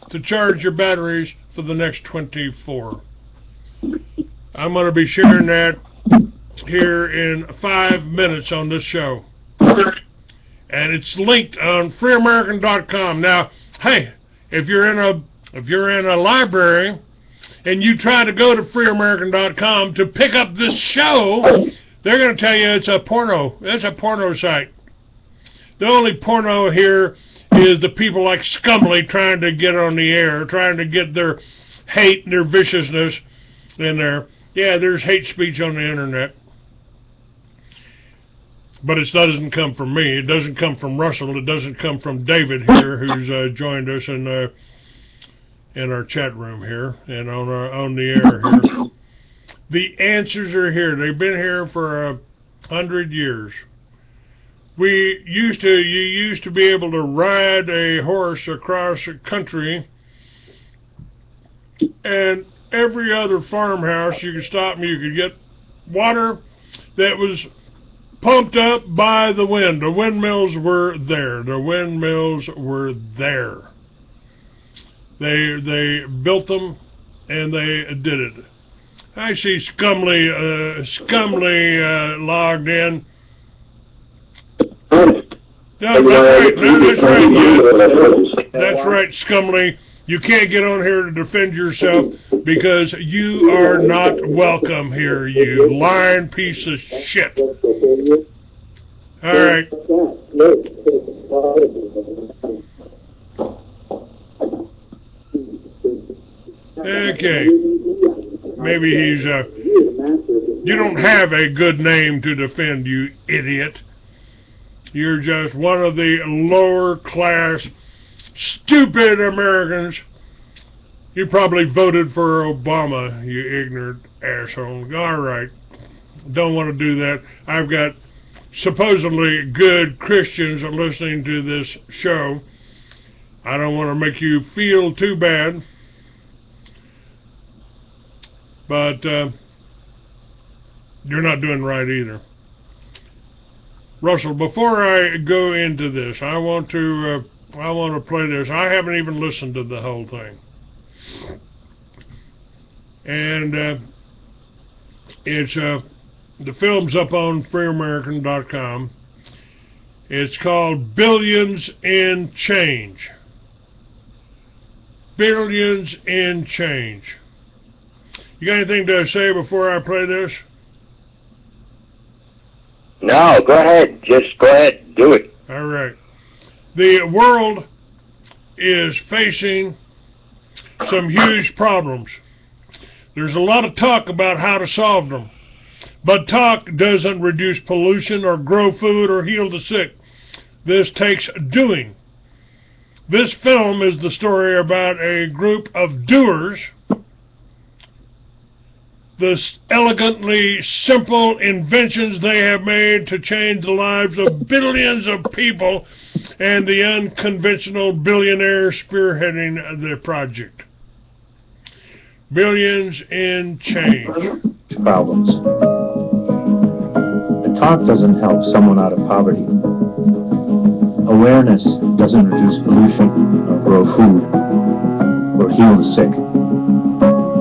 to charge your batteries for the next 24. I'm going to be sharing that here in 5 minutes on this show. And it's linked on freeamerican.com. Now, hey, if you're in a library and you try to go to freeamerican.com to pick up this show, they're going to tell you it's a porno. It's a porno site. The only porno here is the people like Scumley trying to get on the air, trying to get their hate and their viciousness in there. Yeah, there's hate speech on the internet. But it doesn't come from me. It doesn't come from Russell. It doesn't come from David here, who's joined us in our chat room here and on the air here. The answers are here. They've been here for 100 years. You used to be able to ride a horse across the country, and every other farmhouse you could stop and you could get water that was pumped up by the wind. The windmills were there. The windmills were there. They built them and they did it. I see Scumley logged in. No, that's right. Yeah. That's right, Scumley. You can't get on here to defend yourself because you are not welcome here, you lying piece of shit. All right. Okay. Maybe he's you don't have a good name to defend, you idiot. You're just one of the lower class stupid Americans. You probably voted for Obama, you ignorant asshole. All right. Don't want to do that. I've got supposedly good Christians listening to this show. I don't want to make you feel too bad. But you're not doing right either. Russell, before I go into this, I want to play this. I haven't even listened to the whole thing. And it's the film's up on freeamerican.com. It's called Billions in Change. Billions in Change. You got anything to say before I play this? No, go ahead. Just go ahead. Do it. All right. The world is facing some huge problems. There's a lot of talk about how to solve them. But talk doesn't reduce pollution or grow food or heal the sick. This takes doing. This film is the story about a group of doers, the elegantly simple inventions they have made to change the lives of billions of people, and the unconventional billionaire spearheading the project. Billions in Change. Problems. The talk doesn't help someone out of poverty. Awareness doesn't reduce pollution or grow food or heal the sick.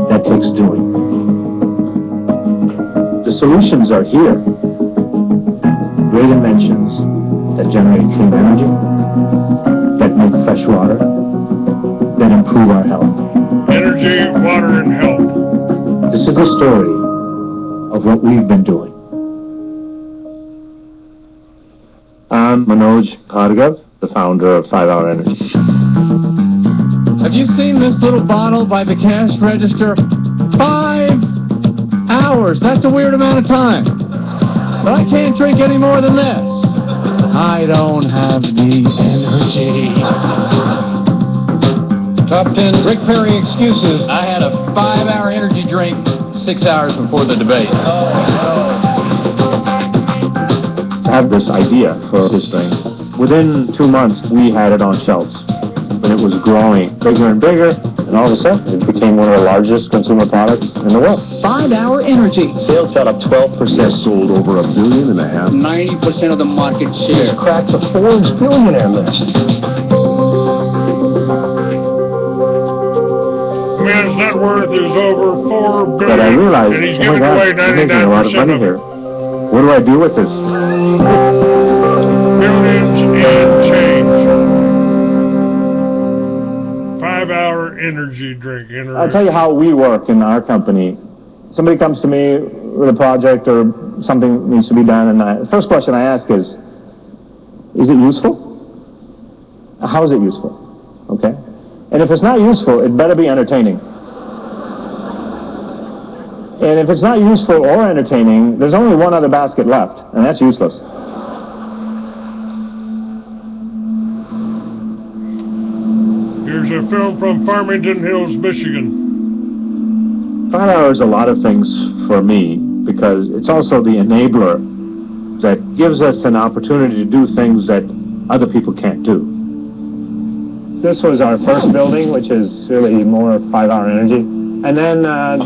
That takes doing. The solutions are here. Great inventions that generate clean energy, that make fresh water, that improve our health. Energy, water, and health. This is the story of what we've been doing. I'm Manoj Bhargav, the founder of 5 Hour Energy. Have you seen this little bottle by the cash register? 5 hours. That's a weird amount of time. But I can't drink any more than this. I don't have the energy. Top 10 Rick Perry excuses. I had a 5-hour energy drink 6 hours before the debate. I have this idea for this thing. Within 2 months, we had it on shelves. And it was growing bigger and bigger, and all of a sudden, it became one of the largest consumer products in the world. 5-hour energy. Sales shot up 12%. Sold over $1.5 billion. 90% of the market share. Cracked the Forbes billionaire list. net worth is over $4 billion, But I realized, and he's oh my giving God, away I'm making a lot of 99% money of here. it. What do I do with this? Billions and change. 5-hour energy drink. I'll tell you how we work in our company. Somebody comes to me with a project or something needs to be done, and the first question I ask is it useful? How is it useful? Okay? And if it's not useful, it better be entertaining. And if it's not useful or entertaining, there's only one other basket left, and that's useless. Here's a film from Farmington Hills, Michigan. 5 hours is a lot of things for me because it's also the enabler that gives us an opportunity to do things that other people can't do. This was our first building, which is really more 5-hour energy. And then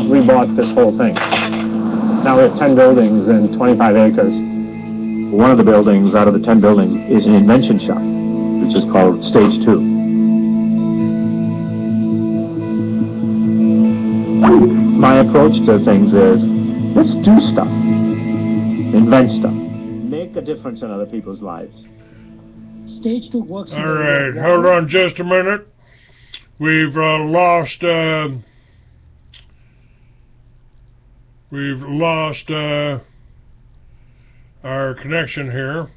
we bought this whole thing. Now we have 10 buildings and 25 acres. One of the buildings out of the 10 buildings is an invention shop, which is called Stage 2. My approach to things is, let's do stuff. Invent stuff. Make a difference in other people's lives. Stage 2 works. All right, hold on just a minute. We've lost our connection here.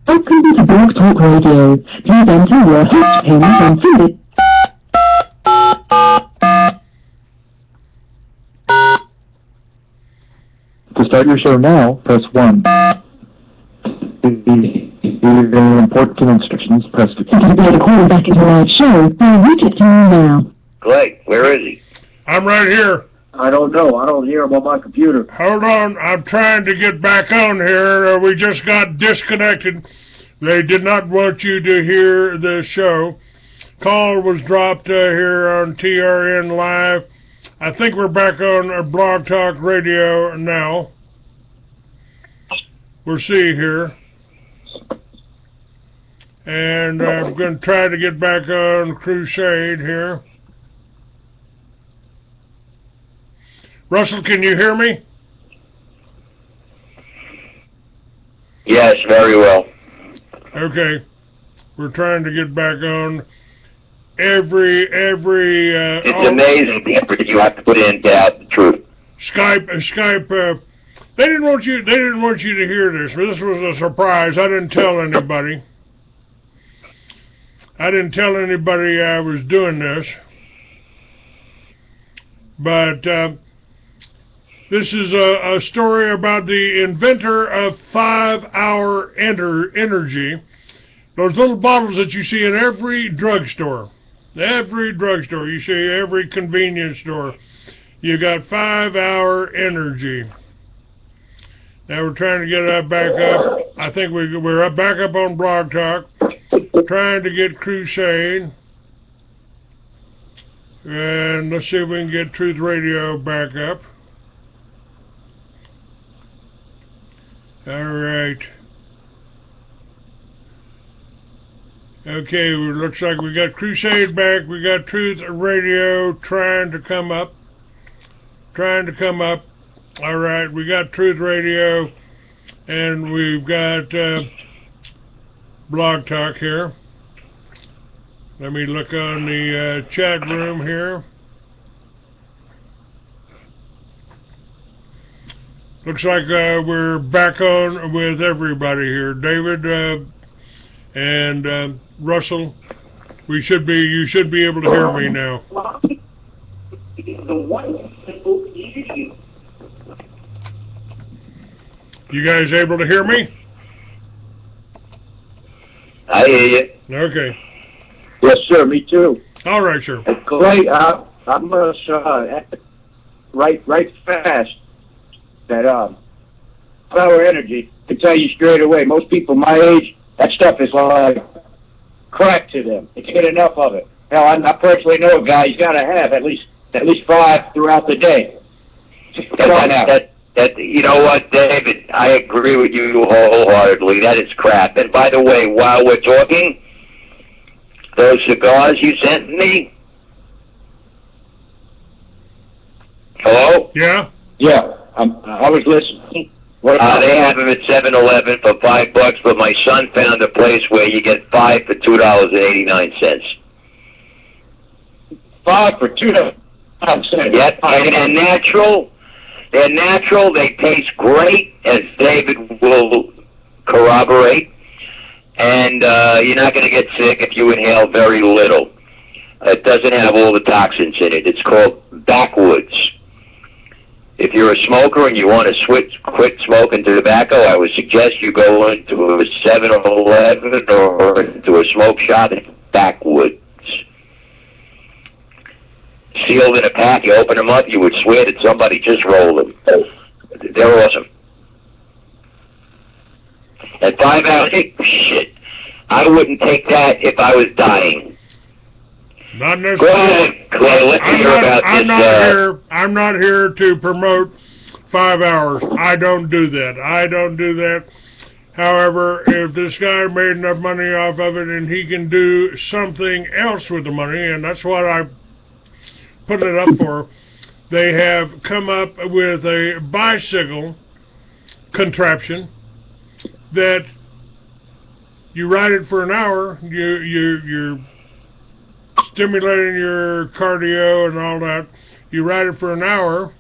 Welcome to Blog Talk Radio. Please enter your host pin and send it. To start your show now, press 1. Important instructions, press 2. To be able to call back into a live show, route it to you now. Clay, where is he? I'm right here. I don't know. I don't hear him on my computer. Hold on, I'm trying to get back on here. We just got disconnected. They did not want you to hear the show. Call was dropped here on TRN Live. I think we're back on Blog Talk Radio now. We'll see here. And I'm going to try to get back on Crusade here. Russell, can you hear me? Yes, very well. Okay. We're trying to get back on every It's amazing the effort you have to put in to have the truth. Skype they didn't want you to hear this, but this was a surprise. I didn't tell anybody. I was doing this. But this is a story about the inventor of 5-hour energy. Those little bottles that you see in every drugstore. Every drugstore. You see every convenience store. You got 5-hour energy. Now we're trying to get that back up. I think we're back up on Blog Talk. Trying to get Crusade. And let's see if we can get Truth Radio back up. All right. Okay, looks like we got Crusade back. We got Truth Radio trying to come up. All right, we got Truth Radio, and we've got Blog Talk here. Let me look on the chat room here. Looks like we're back on with everybody here. David and Russell, you should be able to hear me now. You guys able to hear me? I hear you. Okay. Yes, sir. Me too. All right, sure. Clay, I'm gonna right fast that power energy. I can tell you straight away. Most people my age, that stuff is like crack to them. They can't get enough of it. Now, I personally know a guy. He's got to have at least At least 5 throughout the day. You know what, David? I agree with you wholeheartedly. That is crap. And by the way, while we're talking, those cigars you sent me. Hello? Yeah? Yeah, I was listening. They have them at 7-Eleven for $5, but my son found a place where you get 5 for $2.89. 5 for $2.09. Yep, and they're natural. They're natural. They taste great, as David will corroborate. And you're not going to get sick if you inhale very little. It doesn't have all the toxins in it. It's called Backwoods. If you're a smoker and you want to quit smoking tobacco, I would suggest you go into a 7-Eleven or into a smoke shop and Backwoods. Sealed in a pack, you open them up, you would swear that somebody just rolled them. They're awesome. And 5 hours, shit, I wouldn't take that if I was dying. Not necessarily. Go ahead, Clay, let's hear about this. I'm not here to promote 5 hours. I don't do that. However, if this guy made enough money off of it and he can do something else with the money, and that's what I put it up for, they have come up with a bicycle contraption that you ride it for an hour, you're stimulating your cardio and all that. You ride it for an hour,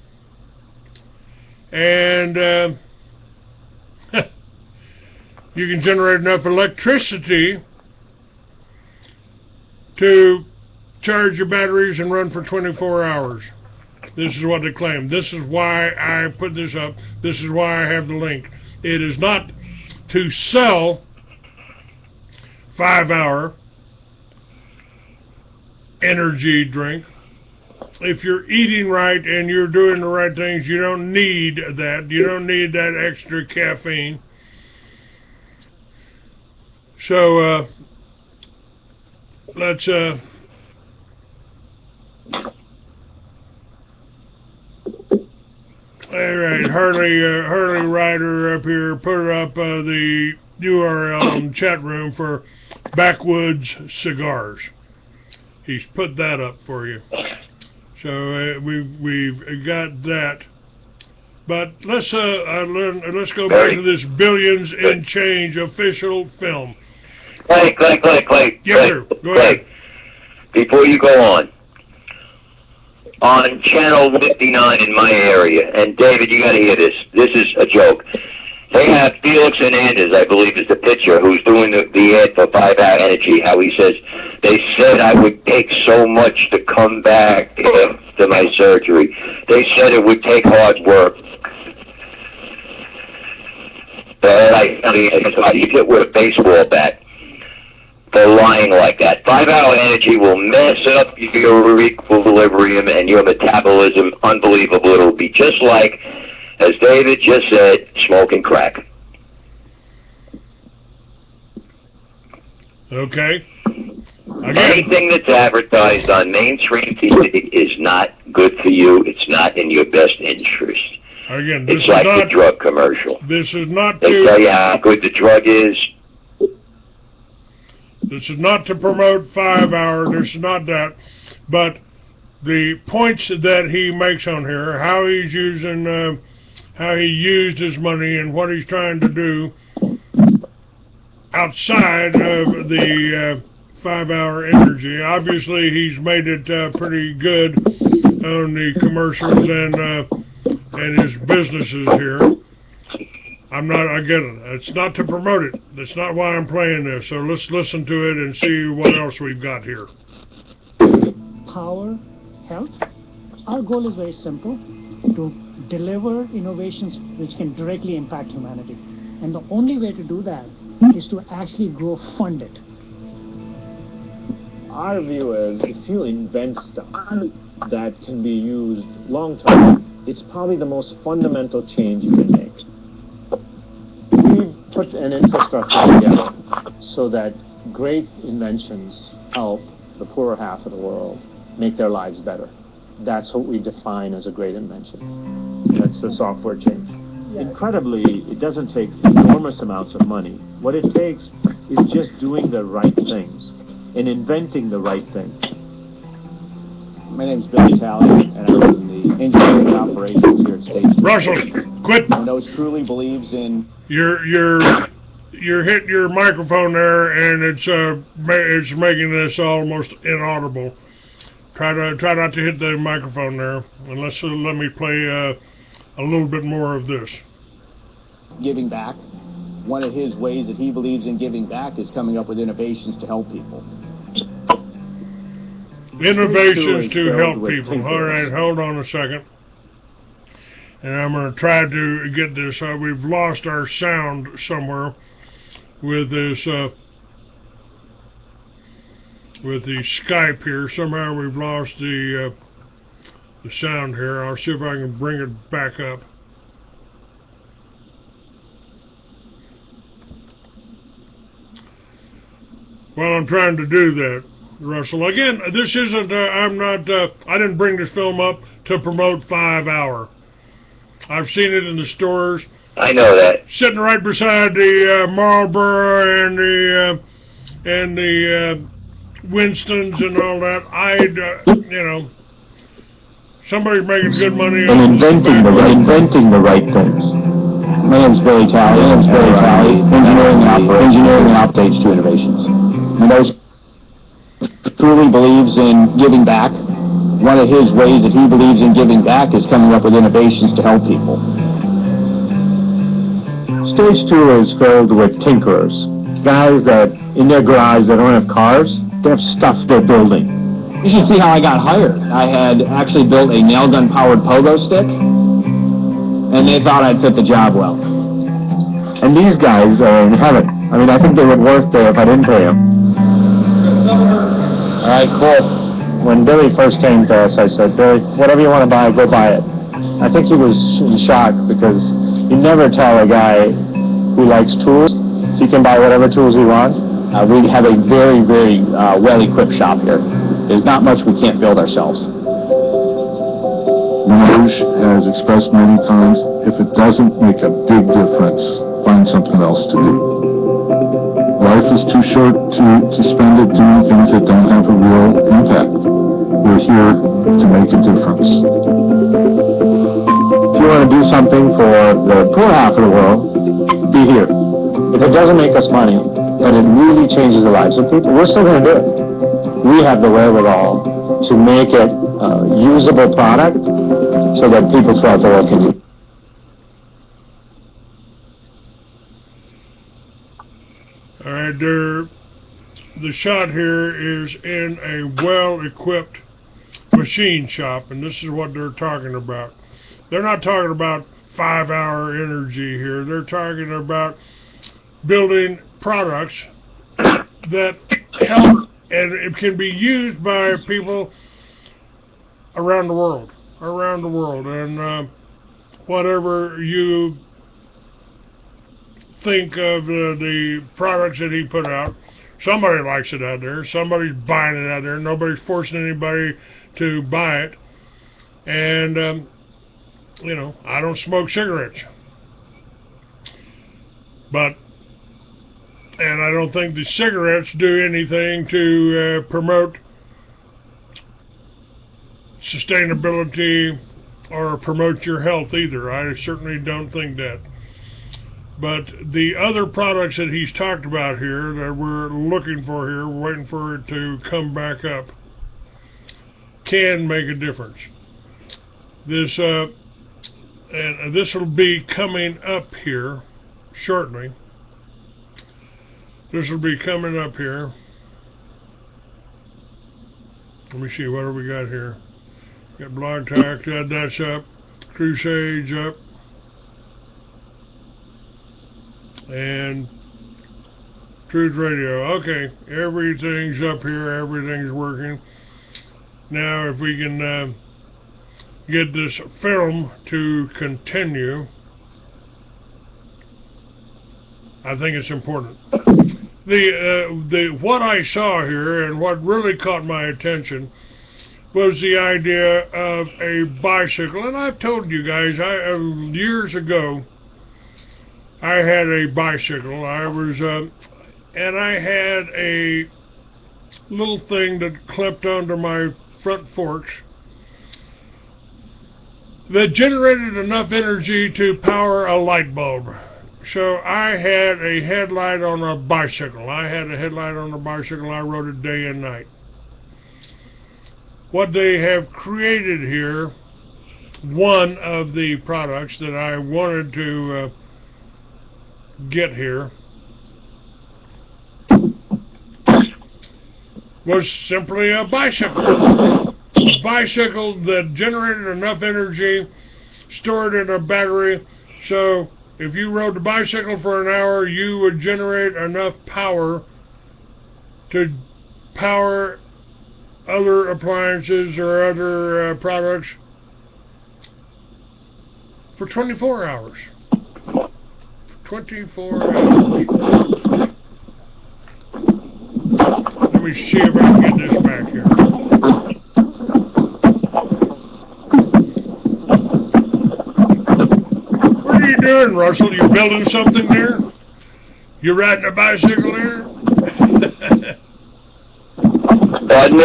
and you can generate enough electricity to charge your batteries and run for 24 hours. This is what they claim. This is why I put this up. This is why I have the link. It is not to sell 5-hour energy drink. If you're eating right and you're doing the right things, you don't need that. You don't need that extra caffeine. So, let's, all right, Harley Ryder up here, put up the URL in the chat room for Backwoods Cigars. He's put that up for you. So we've got that. But let's go back to this billions in change official film. Clay. Yes, sir. Go ahead. Before you go on channel 59 in my area, and David, you got to hear this. This is a joke. They have Felix Hernandez, I believe is the pitcher, who's doing the ad for 5-Hour Energy, how he says, they said I would take so much to come back after my surgery. They said it would take hard work. You get with a baseball bat for lying like that. 5-Hour Energy will mess up your equilibrium and your metabolism. Unbelievable. It'll be just like, as David just said, smoking crack. Okay. Again. Anything that's advertised on mainstream TV is not good for you. It's not in your best interest. Again, it's like the drug commercial. This is not They tell you how good the drug is. This is not to promote 5-hour. This is not that. But the points that he makes on here, how he's using, how he used his money and what he's trying to do outside of the 5-hour energy. Obviously, he's made it pretty good on the commercials and his businesses here. I get it. It's not to promote it. That's not why I'm playing this. So let's listen to it and see what else we've got here. Power, health. Our goal is very simple, to deliver innovations which can directly impact humanity. And the only way to do that is to actually go fund it. Our view is, if you invent stuff that can be used long term, it's probably the most fundamental change you can make. We've put an infrastructure together so that great inventions help the poorer half of the world make their lives better. That's what we define as a great invention. That's the software change. Incredibly, it doesn't take enormous amounts of money. What it takes is just doing the right things and inventing the right things. My name's Billy Talley, and I run the engineering and operations here at Station. Russell, quit. Windows truly believes in... You're hitting your microphone there, and it's making this almost inaudible. Try not to hit the microphone there, and let me play a little bit more of this. Giving back. One of his ways that he believes in giving back is coming up with innovations to help people. Innovations to help people. All right, hold on a second. And I'm going to try to get this. We've lost our sound somewhere with this, with the Skype here. Somehow we've lost the sound here. I'll see if I can bring it back up. Well, I'm trying to do that, Russell. Again, this isn't, I didn't bring this film up to promote 5 Hour. I've seen it in the stores. I know that. Sitting right beside the Marlboro and the Winstons and all that. You know, somebody's making good money And inventing the right things. My name's Billy Talley. Engineering and updates to innovations. Windows truly believes in giving back. One of his ways that he believes in giving back is coming up with innovations to help people. Stage 2 is filled with tinkerers. Guys that, in their garage, that don't have cars, they have stuff they're building. You should see how I got hired. I had actually built a nail gun powered pogo stick, and they thought I'd fit the job well. And these guys are in heaven. I mean, I think they would work there if I didn't pay them. All right, cool. When Billy first came to us, I said, Billy, whatever you want to buy, go buy it. I think he was in shock because you never tell a guy who likes tools he can buy whatever tools he wants. We have a very, very well-equipped shop here. There's not much we can't build ourselves. Manoj has expressed many times, if it doesn't make a big difference, find something else to do. Life is too short to spend it doing things that don't have a real impact. We're here to make a difference. If you want to do something for the poor half of the world, be here. If it doesn't make us money, but it really changes the lives of people, we're still going to do it. We have the wherewithal to make it a usable product so that people throughout the world can use it. All right, the shot here is in a well-equipped machine shop, and this is what they're talking about. They're not talking about 5 Hour energy here. They're talking about building products that help, and it can be used by people around the world. And whatever you think of the products that he put out, somebody likes it out there, somebody's buying it out there, nobody's forcing anybody to buy it. And you know, I don't smoke cigarettes, and I don't think the cigarettes do anything to promote sustainability or promote your health either. I certainly don't think that. But the other products that he's talked about here that we're looking for here, waiting for it to come back up, can make a difference. This and this will be coming up here shortly. This will be coming up here. Let me see, what do we got here? Got Blog Talk, that's up. Crusades up. And Truth Radio. Okay, everything's up here, everything's working. Now if we can get this film to continue, I think it's important. What I saw here and what really caught my attention was the idea of a bicycle. And I've told you guys, years ago, I had a bicycle. And I had a little thing that clipped onto my front forks that generated enough energy to power a light bulb. So I had a headlight on a bicycle. I rode it day and night. What they have created here, one of the products that I wanted to get here, was simply a bicycle. A bicycle that generated enough energy, stored in a battery, so if you rode the bicycle for an hour, you would generate enough power to power other appliances or other products for 24 hours. 24 hours. Let me see if I can get this back here. What are you doing, Russell? You building something there? You riding a bicycle there? Pardon me?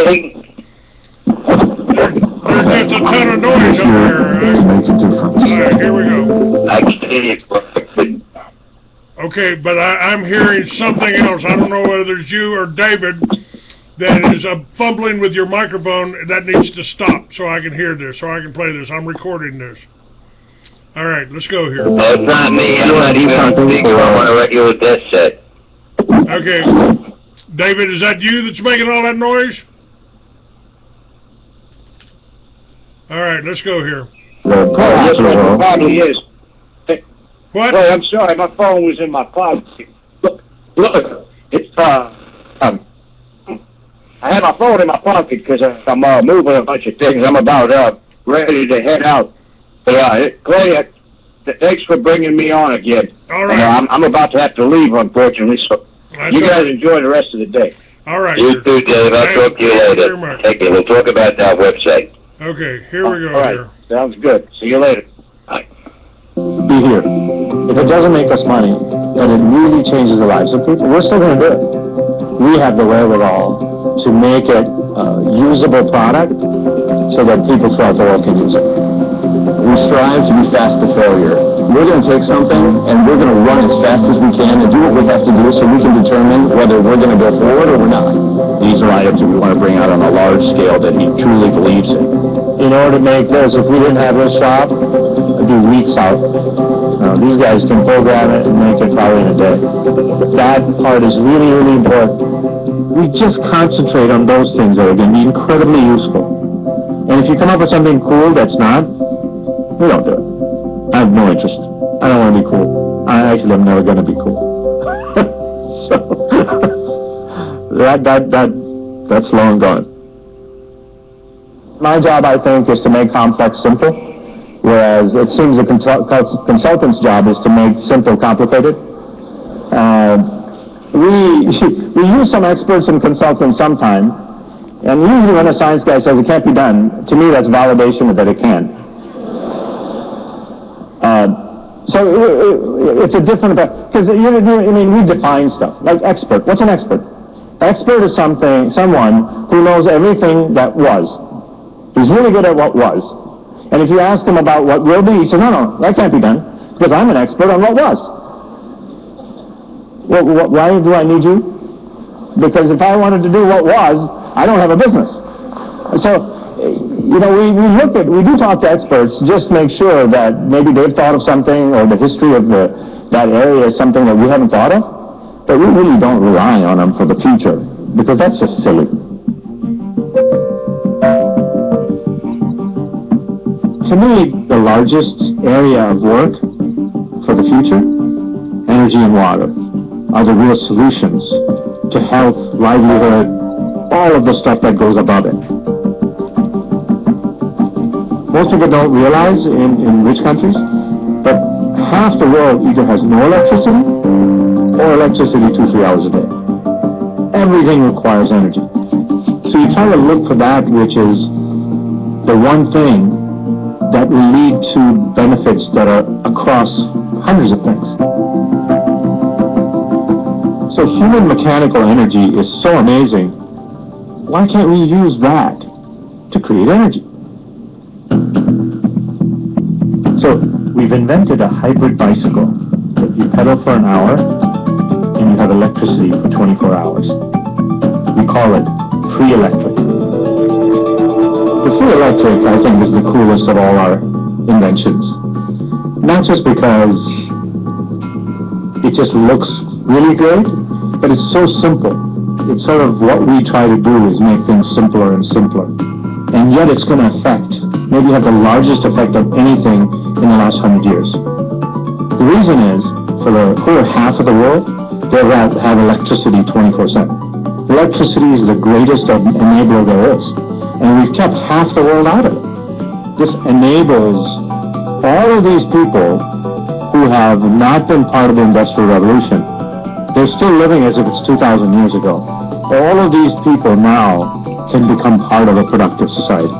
There's just a ton of noise up there. Make a difference. All right, here we go. I can hear you perfectly. Okay, but I'm hearing something else. I don't know whether it's you or David that is fumbling with your microphone. That needs to stop so I can hear this, so I can play this. I'm recording this. All right, let's go here. No, it's not me. I'm not even on speaker. I'm on a regular desk set. Okay. David, is that you that's making all that noise? All right, let's go here. Yes, it probably is. What? Wait, I'm sorry, my phone was in my pocket. Look, it's, I had my phone in my pocket because I'm moving a bunch of things. I'm about ready to head out. Clay, thanks for bringing me on again. All right. I'm about to have to leave, unfortunately, so you guys enjoy the rest of the day. All right. You too, Dave. I'll talk to you later. Very much. Thank you. We'll talk about that website. Okay, here we go. All right, here. sounds good. See you later. Bye. Be here. If it doesn't make us money, and it really changes the lives of people, we're still going to do it. We have the wherewithal to make it a usable product so that people throughout the world can use it. We strive to be fast to failure. We're going to take something and we're going to run as fast as we can and do what we have to do so we can determine whether we're going to go forward or we're not. These are items that we want to bring out on a large scale that he truly believes in. In order to make this, if we didn't have this shop, it'd be weeks out. These guys can program it and make it probably in a day. That part is really, really important. We just concentrate on those things that are going to be incredibly useful. And if you come up with something cool that's not, we don't do it. I have no interest. I don't want to be cool. I'm never going to be cool. So, that's long gone. My job, I think, is to make complex simple, whereas it seems the consultant's job is to make simple complicated. We use some experts and consultants sometime, and usually when a science guy says it can't be done, to me that's validation that it can. So it's a different, because we define stuff like expert. What's an expert? Expert is someone who knows everything that was. He's really good at what was. And if you ask him about what will be, he says, no, that can't be done because I'm an expert on what was. Well, why do I need you? Because if I wanted to do what was, I don't have a business. So, we do talk to experts, just make sure that maybe they've thought of something or the history of that area is something that we haven't thought of, but we really don't rely on them for the future, because that's just silly. To me, the largest area of work for the future, energy and water, are the real solutions to health, livelihood, all of the stuff that goes above it. Most people don't realize in rich countries that half the world either has no electricity or electricity 2-3 hours a day. Everything requires energy. So you try to look for that which is the one thing that will lead to benefits that are across hundreds of things. So human mechanical energy is so amazing. Why can't we use that to create energy? So we've invented a hybrid bicycle that you pedal for an hour and you have electricity for 24 hours. We call it free electric. The free electric, I think, is the coolest of all our inventions. Not just because it just looks really good, but it's so simple. It's sort of what we try to do is make things simpler and simpler. And yet it's going to affect, maybe have the largest effect of anything in the last 100 years. The reason is, for the poor half of the world, they have electricity 24/7. Electricity is the greatest enabler there is. And we've kept half the world out of it. This enables all of these people who have not been part of the Industrial Revolution. They're still living as if it's 2,000 years ago. All of these people now can become part of a productive society.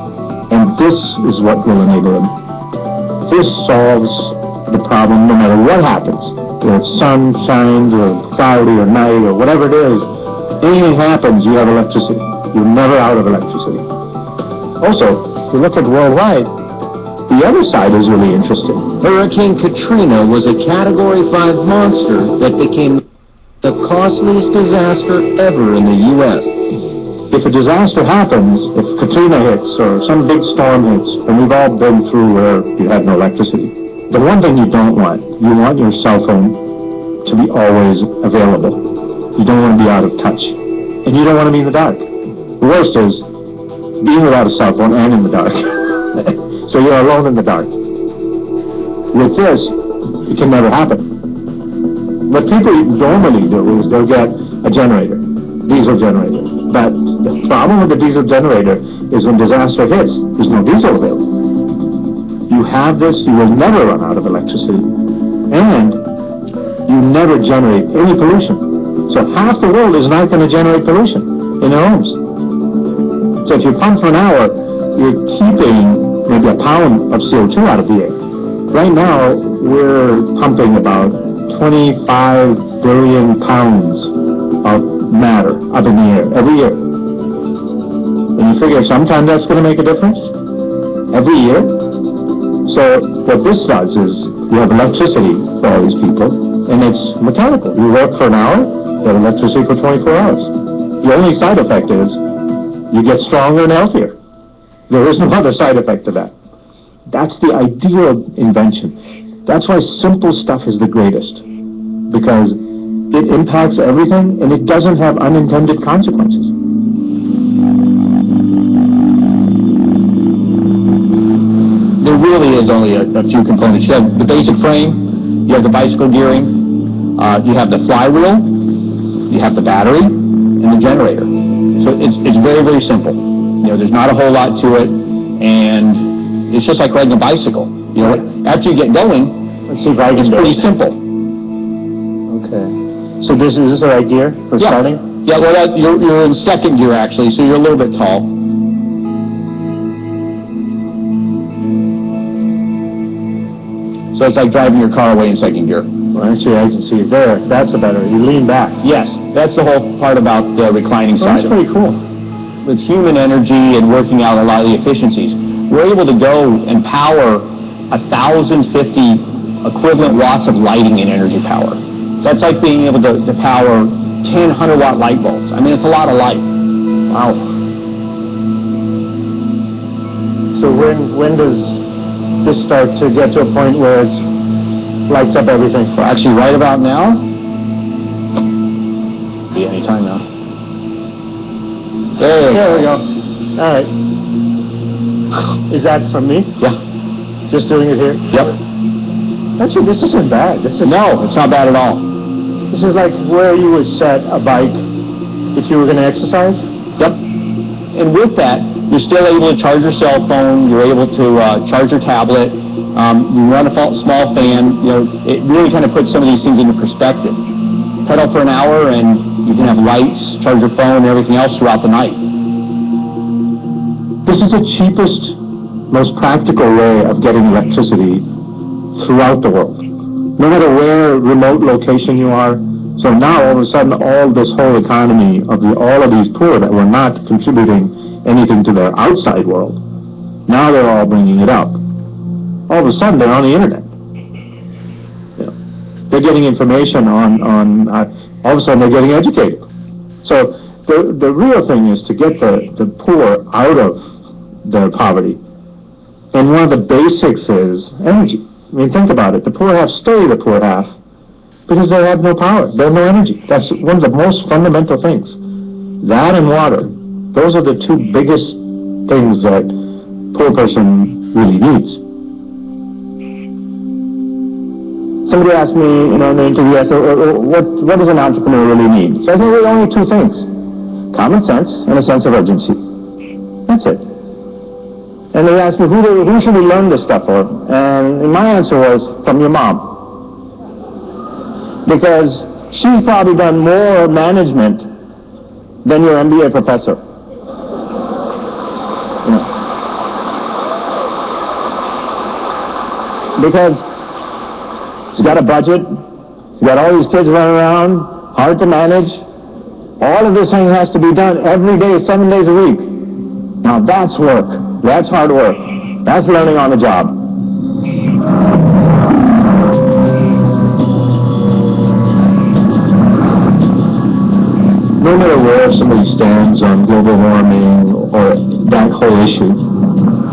And this is what will enable them. This solves the problem no matter what happens. Whether it's sun shines or cloudy or night or whatever it is, anything happens, you have electricity. You're never out of electricity. Also, if you look at worldwide, the other side is really interesting. Hurricane Katrina was a Category 5 monster that became the costliest disaster ever in the U.S. If a disaster happens, if Katrina hits or some big storm hits, and we've all been through where you have no electricity, the one thing you don't want, you want your cell phone to be always available. You don't want to be out of touch. And you don't want to be in the dark. The worst is being without a cell phone and in the dark. So you're alone in the dark. With this, it can never happen. What people normally do is they'll get a generator, diesel generator. But the problem with the diesel generator is when disaster hits, there's no diesel available. You have this, you will never run out of electricity. And you never generate any pollution. So half the world is not going to generate pollution in their homes. So if you pump for an hour, you're keeping maybe a pound of CO2 out of the air. Right now, we're pumping about 25 billion pounds of matter up in the air every year. And you figure sometime that's going to make a difference? Every year? So what this does is you have electricity for all these people, and it's mechanical. You work for an hour, you have electricity for 24 hours. The only side effect is you get stronger and healthier. There is no other side effect to that. That's the ideal invention. That's why simple stuff is the greatest, because it impacts everything and it doesn't have unintended consequences. There really is only a few components. You have the basic frame, you have the bicycle gearing, you have the flywheel, you have the battery, and the generator. So it's very, very simple. You know, there's not a whole lot to it, and it's just like riding a bicycle. You know, after you get going, let's see if I can it's do pretty it. simple. Okay. So is this the right gear for starting? Yeah, well, you're in second gear, actually, so you're a little bit tall. So it's like driving your car away in second gear. Well, actually, I can see it there. That's a better. You lean back. Yes, that's the whole part about the reclining side. That's pretty cool. With human energy and working out a lot of the efficiencies, we're able to go and power 1,050 equivalent watts of lighting in energy power. That's like being able to power 10 100-watt light bulbs. I mean, it's a lot of light. Wow. So when does this start to get to a point where it lights up everything? Well, actually, right about now, be any time now. There we go. All right. Is that from me? Yeah. Just doing it here? Yep. Actually, this isn't bad. No, it's not bad at all. This is like where you would set a bike if you were going to exercise? Yep. And with that, you're still able to charge your cell phone. You're able to charge your tablet. You run a small fan. You know, it really kind of puts some of these things into perspective. Pedal for an hour, and you can have lights, charge your phone, and everything else throughout the night. This is the cheapest most practical way of getting electricity throughout the world, no matter where remote location you are. So now all of a sudden, all this whole economy of all of these poor that were not contributing anything to their outside world, now they're all bringing it up. All of a sudden, they're on the internet. You know, they're getting information on all of a sudden they're getting educated. So the real thing is to get the poor out of their poverty. And one of the basics is energy. I mean, think about it. The poor half stay the poor half because they have no power. They have no energy. That's one of the most fundamental things. That and water. Those are the two biggest things that a poor person really needs. Somebody asked me, in the interview, I said, what does an entrepreneur really need? So I said, well, only two things. Common sense and a sense of urgency. That's it. And they asked me, who should we learn this stuff from? And my answer was, from your mom. Because she's probably done more management than your MBA professor. You know. Because she's got a budget, she's got all these kids running around, hard to manage. All of this thing has to be done every day, 7 days a week. Now that's work. That's hard work. That's learning on the job. No matter where somebody stands on global warming or that whole issue,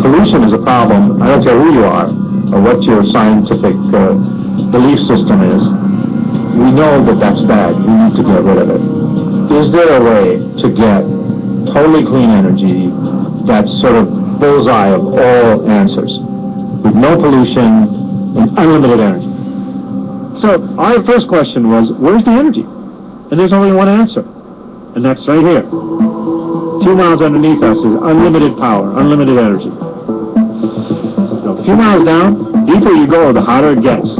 pollution is a problem. I don't care who you are or what your scientific belief system is. We know that that's bad. We need to get rid of it. Is there a way to get totally clean energy that's sort of bullseye of all answers, with no pollution and unlimited energy? So our first question was, where's the energy? And there's only one answer, and that's right here. A few miles underneath us is unlimited power, unlimited energy. Now, a few miles down, deeper you go, the hotter it gets.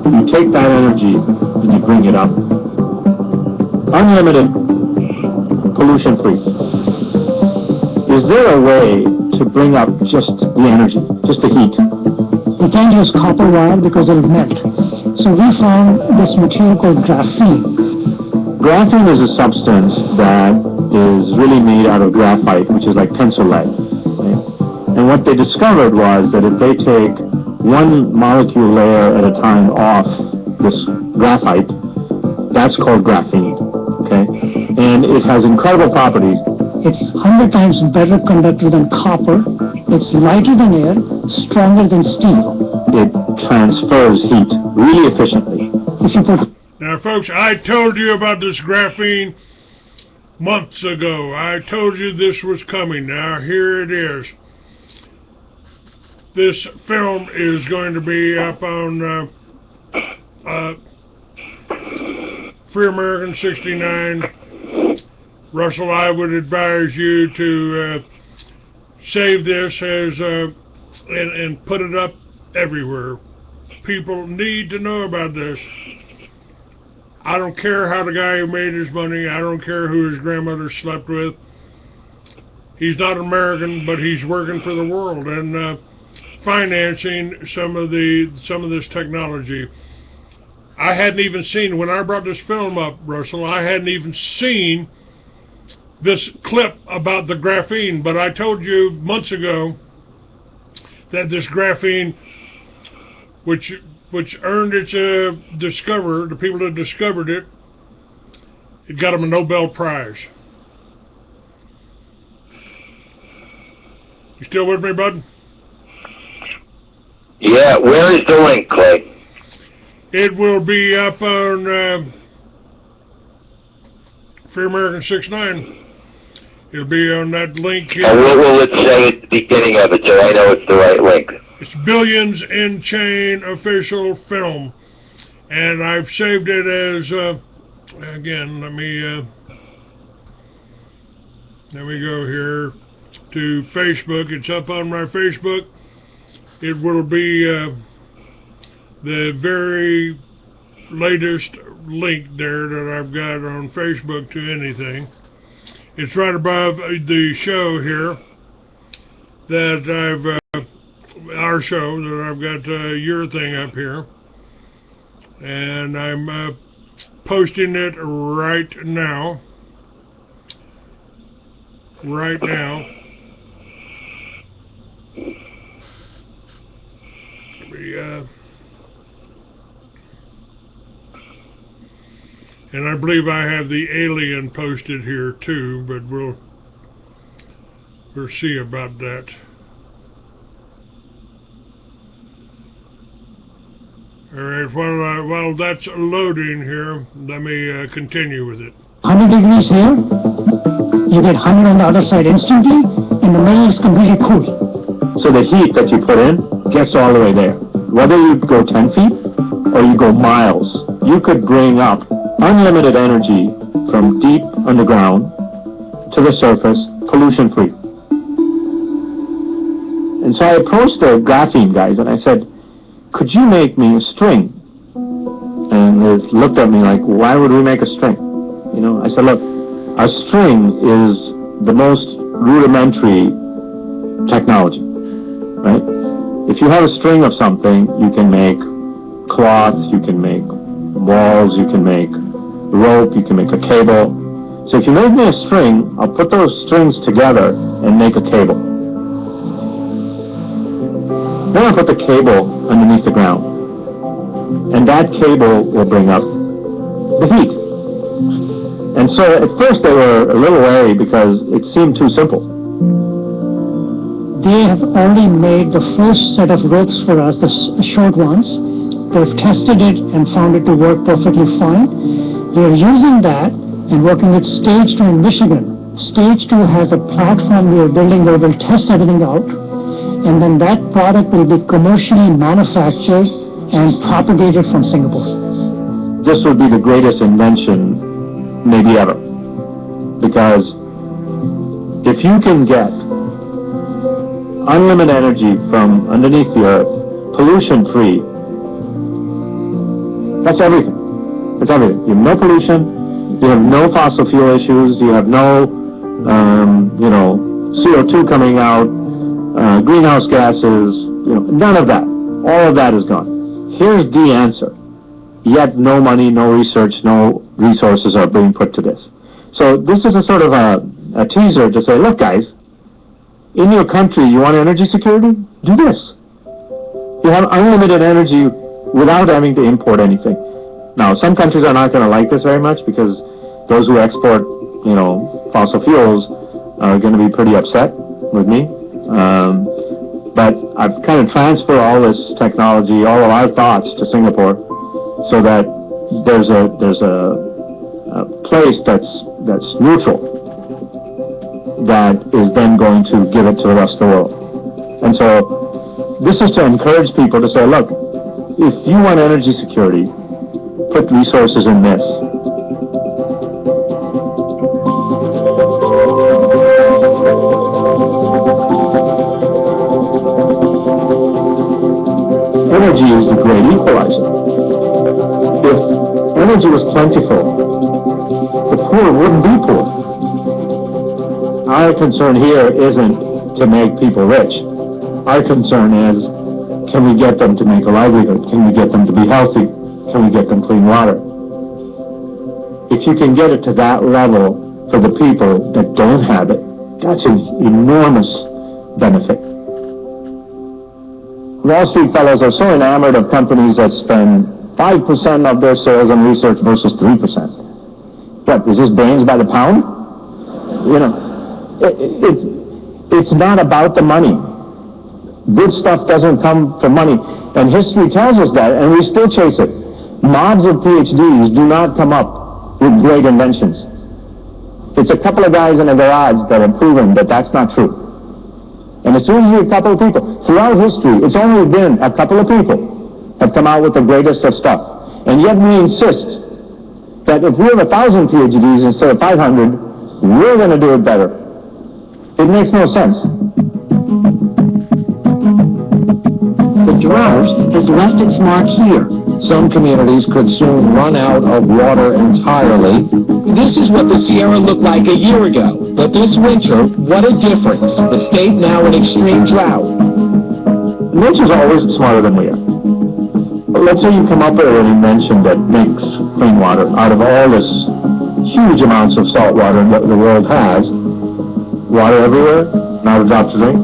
You take that energy and you bring it up. Unlimited, pollution-free. Is there a way to bring up just the energy, just the heat? We can't use copper wire because it'll melt. So we found this material called graphene. Graphene is a substance that is really made out of graphite, which is like pencil lead. Right? And what they discovered was that if they take one molecule layer at a time off this graphite, that's called graphene. Okay? And it has incredible properties. It's 100 times better conductor than copper. It's lighter than air, stronger than steel. It transfers heat really efficiently. If you put... Now, folks, I told you about this graphene months ago. I told you this was coming. Now, here it is. This film is going to be up on Free American 69. Russell, I would advise you to save this as and put it up everywhere. People need to know about this. I don't care how the guy who made his money, I don't care who his grandmother slept with. He's not American, but he's working for the world and financing some of this technology. I hadn't even seen, when I brought this film up, Russell, I hadn't even seen this clip about the graphene, but I told you months ago that this graphene, which earned its discoverer, the people that discovered it, it got them a Nobel Prize. You still with me, bud? Yeah, where is the link, Clay? It will be up on Free American 69. It'll be on that link here. And what will it say at the beginning of it so I know it's the right link? It's Billions in Chain Official Film. And I've saved it as, again, let me go here to Facebook. It's up on my Facebook. It will be the very latest link there that I've got on Facebook to anything. It's right above the show here. that our show, that I've got your thing up here, and I'm posting it right now. Right now. And I believe I have the alien posted here too, but we'll see about that. All right, while that's loading here, let me continue with it. 100 degrees here, you get 100 on the other side instantly, and the middle is completely cool. So the heat that you put in gets all the way there. Whether you go 10 feet or you go miles, you could bring up unlimited energy from deep underground to the surface, pollution-free. And so I approached the graphene guys and I said, could you make me a string? And they looked at me like, why would we make a string? You know, I said, look, a string is the most rudimentary technology, right? If you have a string of something, you can make cloth, you can make walls, you can make rope, you can make a cable. So if you make me a string, I'll put those strings together and make a cable. Then I'll put the cable underneath the ground. And that cable will bring up the heat. And so at first they were a little wary because it seemed too simple. They have already made the first set of ropes for us, the short ones. They've tested it and found it to work perfectly fine. We're using that and working with Stage 2 in Michigan. Stage 2 has a platform we are building where we'll test everything out, and then that product will be commercially manufactured and propagated from Singapore. This would be the greatest invention maybe ever. Because if you can get unlimited energy from underneath the earth, pollution-free, that's everything. It's everything. You have no pollution, you have no fossil fuel issues, you have no, CO2 coming out, greenhouse gases, none of that. All of that is gone. Here's the answer. Yet no money, no research, no resources are being put to this. So this is a sort of a teaser to say, look guys, in your country you want energy security? Do this. You have unlimited energy without having to import anything. Now, some countries are not going to like this very much because those who export, fossil fuels are going to be pretty upset with me. But I've kind of transferred all this technology, all of our thoughts to Singapore, so that there's a place that's neutral that is then going to give it to the rest of the world. And so this is to encourage people to say, look, if you want energy security, put resources in this. Energy is the great equalizer. If energy was plentiful, the poor wouldn't be poor. Our concern here isn't to make people rich. Our concern is, can we get them to make a livelihood? Can we get them to be healthy? Can we get them clean water? If you can get it to that level for the people that don't have it, that's an enormous benefit. Wall Street fellows are so enamored of companies that spend 5% of their sales on research versus 3%. What, is this brains by the pound? It's not about the money. Good stuff doesn't come from money. And history tells us that, and we still chase it. Mobs of PhDs do not come up with great inventions. It's a couple of guys in a garage that have proven that that's not true. And it's usually a couple of people. Throughout history, it's only been a couple of people have come out with the greatest of stuff. And yet we insist that if we have 1,000 PhDs instead of 500, we're going to do it better. It makes no sense. The drought has left its mark here. Some communities could soon run out of water entirely. This is what the Sierra looked like a year ago. But this winter, what a difference. The state now in extreme drought. Nature's always smarter than we are. But let's say you come up with an invention that makes clean water out of all this huge amounts of salt water that the world has. Water everywhere, not a drop to drink.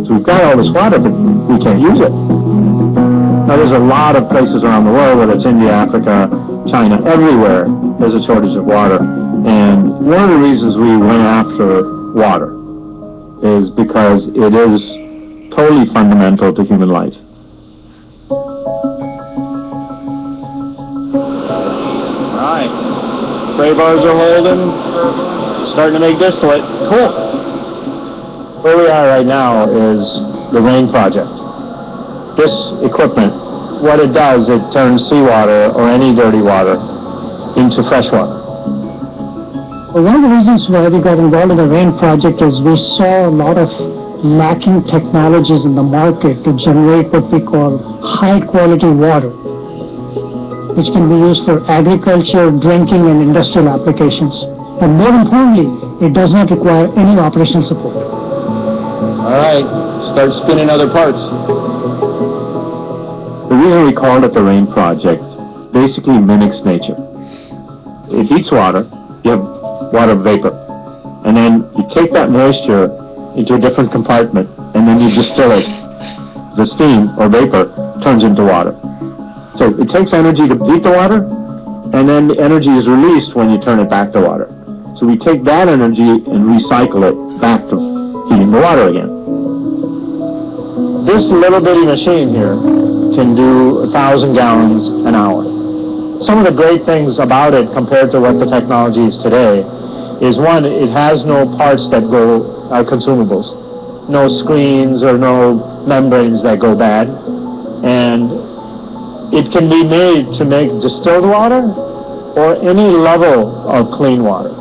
So we've got all this water, but we can't use it. Now there's a lot of places around the world, whether it's India, Africa, China, everywhere, there's a shortage of water. And one of the reasons we went after water is because it is totally fundamental to human life. All right. Spray bars are holding. Starting to make distillate. Cool. Where we are right now is the RAIN project. This equipment, what it does, it turns seawater or any dirty water into fresh water. Well, one of the reasons why we got involved in the RAIN project is we saw a lot of lacking technologies in the market to generate what we call high-quality water, which can be used for agriculture, drinking, and industrial applications. But more importantly, it does not require any operational support. All right, start spinning other parts. The reason we called it the RAIN project basically mimics nature. It heats water, you have water vapor, and then you take that moisture into a different compartment, and then you distill it. The steam or vapor turns into water. So it takes energy to heat the water, and then the energy is released when you turn it back to water. So we take that energy and recycle it back to heating the water again. This little bitty machine here can do 1,000 gallons an hour. Some of the great things about it compared to what the technology is today is, one, it has no parts that are consumables. No screens or no membranes that go bad. And it can be made to make distilled water or any level of clean water.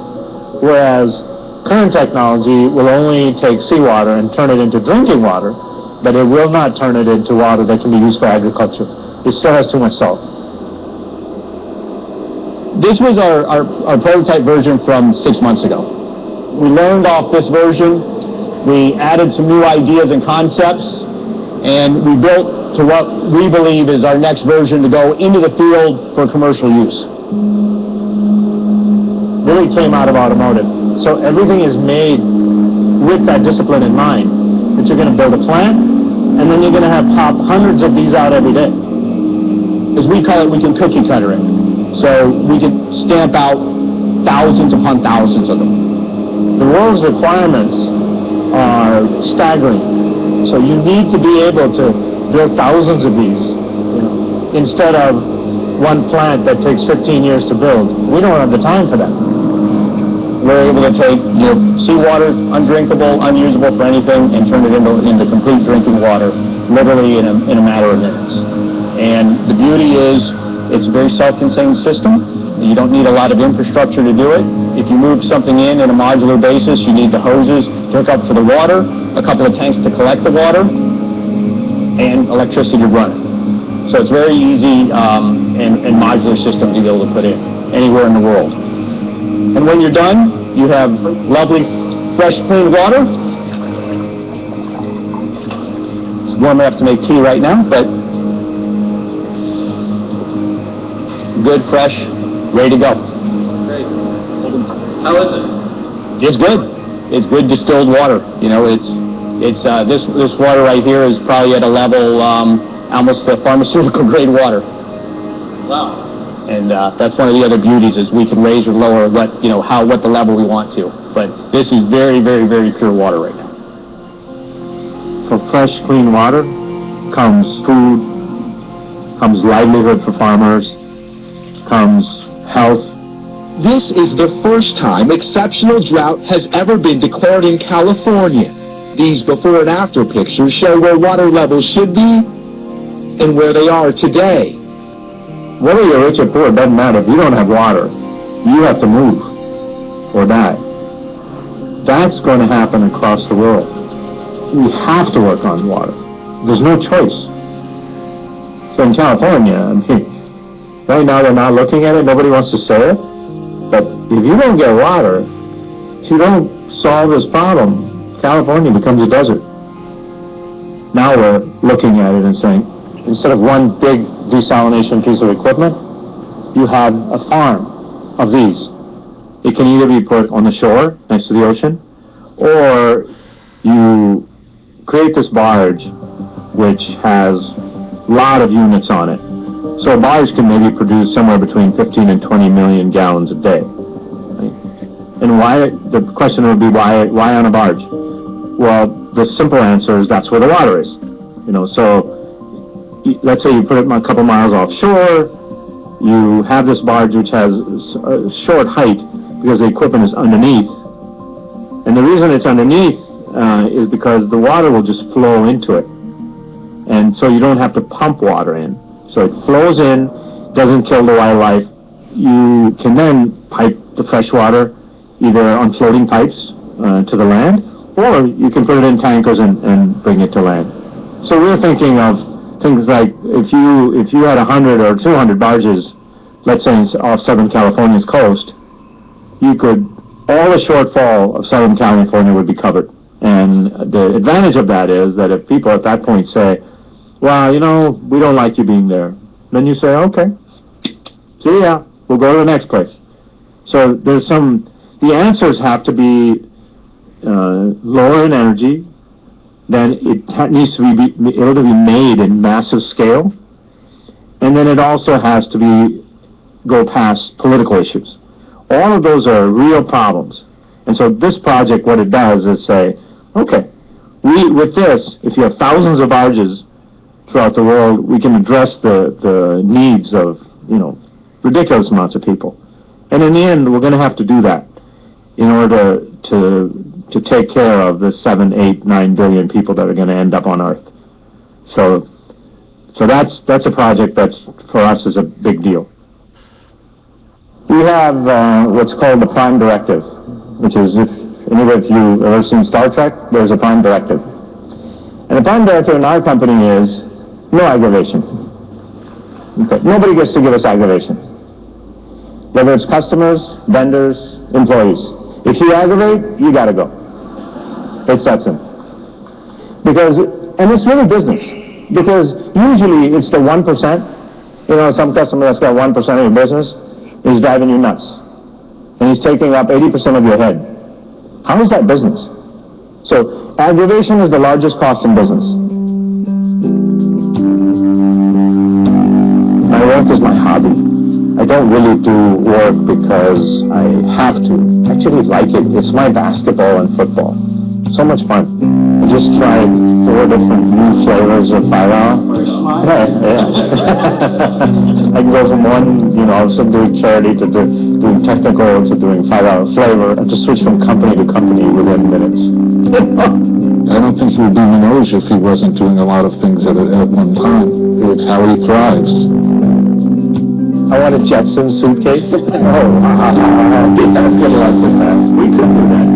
Whereas current technology will only take seawater and turn it into drinking water, but it will not turn it into water that can be used for agriculture. It still has too much salt. This was our prototype version from 6 months ago. We learned off this version, we added some new ideas and concepts, and we built to what we believe is our next version to go into the field for commercial use. Really came out of automotive. So everything is made with that discipline in mind, that you're going to build a plant, and then you're going to have pop hundreds of these out every day. As we call it, we can cookie cutter it. So we can stamp out thousands upon thousands of them. The world's requirements are staggering. So you need to be able to build thousands of these, instead of one plant that takes 15 years to build. We don't have the time for that. We're able to take seawater, undrinkable, unusable for anything, and turn it into complete drinking water, literally in a matter of minutes. And the beauty is, it's a very self-contained system. You don't need a lot of infrastructure to do it. If you move something in a modular basis, you need the hoses to hook up for the water, a couple of tanks to collect the water, and electricity to run it. So it's very easy and modular system to be able to put in anywhere in the world. And when you're done, you have lovely, fresh, clean water. It's warm enough to make tea right now, but good, fresh, ready to go. Great. How is it? It's good. It's good distilled water. This water right here is probably at a level almost pharmaceutical grade water. Wow. And that's one of the other beauties, is we can raise or lower what the level we want to. But this is very, very, very pure water right now. For fresh, clean water comes food, comes livelihood for farmers, comes health. This is the first time exceptional drought has ever been declared in California. These before and after pictures show where water levels should be and where they are today. Whether you're rich or poor, it doesn't matter. If you don't have water, you have to move or die. That's going to happen across the world. We have to work on water. There's no choice. So in California, right now they're not looking at it. Nobody wants to say it. But if you don't get water, if you don't solve this problem, California becomes a desert. Now we're looking at it and saying, instead of one big desalination piece of equipment, you have a farm of these. It can either be put on the shore next to the ocean, or you create this barge which has a lot of units on it. So a barge can maybe produce somewhere between 15 and 20 million gallons a day. Right? And why, the question would be, why on a barge? Well, the simple answer is that's where the water is. You know, so let's say you put it a couple miles offshore, you have this barge which has a short height because the equipment is underneath. And the reason it's underneath is because the water will just flow into it. And so you don't have to pump water in. So it flows in, doesn't kill the wildlife. You can then pipe the fresh water either on floating pipes to the land, or you can put it in tankers and bring it to land. So we're thinking of things like if you had 100 or 200 barges, let's say off Southern California's coast, all the shortfall of Southern California would be covered. And the advantage of that is that if people at that point say, well, you know, we don't like you being there, then you say, okay, see ya, we'll go to the next place. So the answers have to be lower in energy, then it needs to be able to be made in massive scale, and then it also has to go past political issues. All of those are real problems. And so this project, what it does is say, okay, with this, if you have thousands of barges throughout the world, we can address the needs of, you know, ridiculous amounts of people. And in the end, we're going to have to do that in order to take care of the 7, 8, 9 billion people that are going to end up on Earth. So that's a project that's, for us, is a big deal. We have what's called the Prime Directive, which is, if any of you have ever seen Star Trek, there's a Prime Directive. And the Prime Directive in our company is no aggravation. Okay. Nobody gets to give us aggravation. Whether it's customers, vendors, employees. If you aggravate, you gotta go. It's that simple. And it's really business. Because usually it's the 1%, you know, some customer that's got 1% of your business is driving you nuts. And he's taking up 80% of your head. How is that business? So aggravation is the largest cost in business. My work is my hobby. I don't really do work because I have to. I actually like it. It's my basketball and football. So much fun. I just tried 4 different new flavors of Fire. Yeah. I can go from one, you know, doing charity to doing technical to doing 5-hour flavor. I have to switch from company to company within minutes. I don't think he would be Manoj if he wasn't doing a lot of things at one time. It's how he thrives. I want a Jetson suitcase. Oh, good luck with that. We could do that.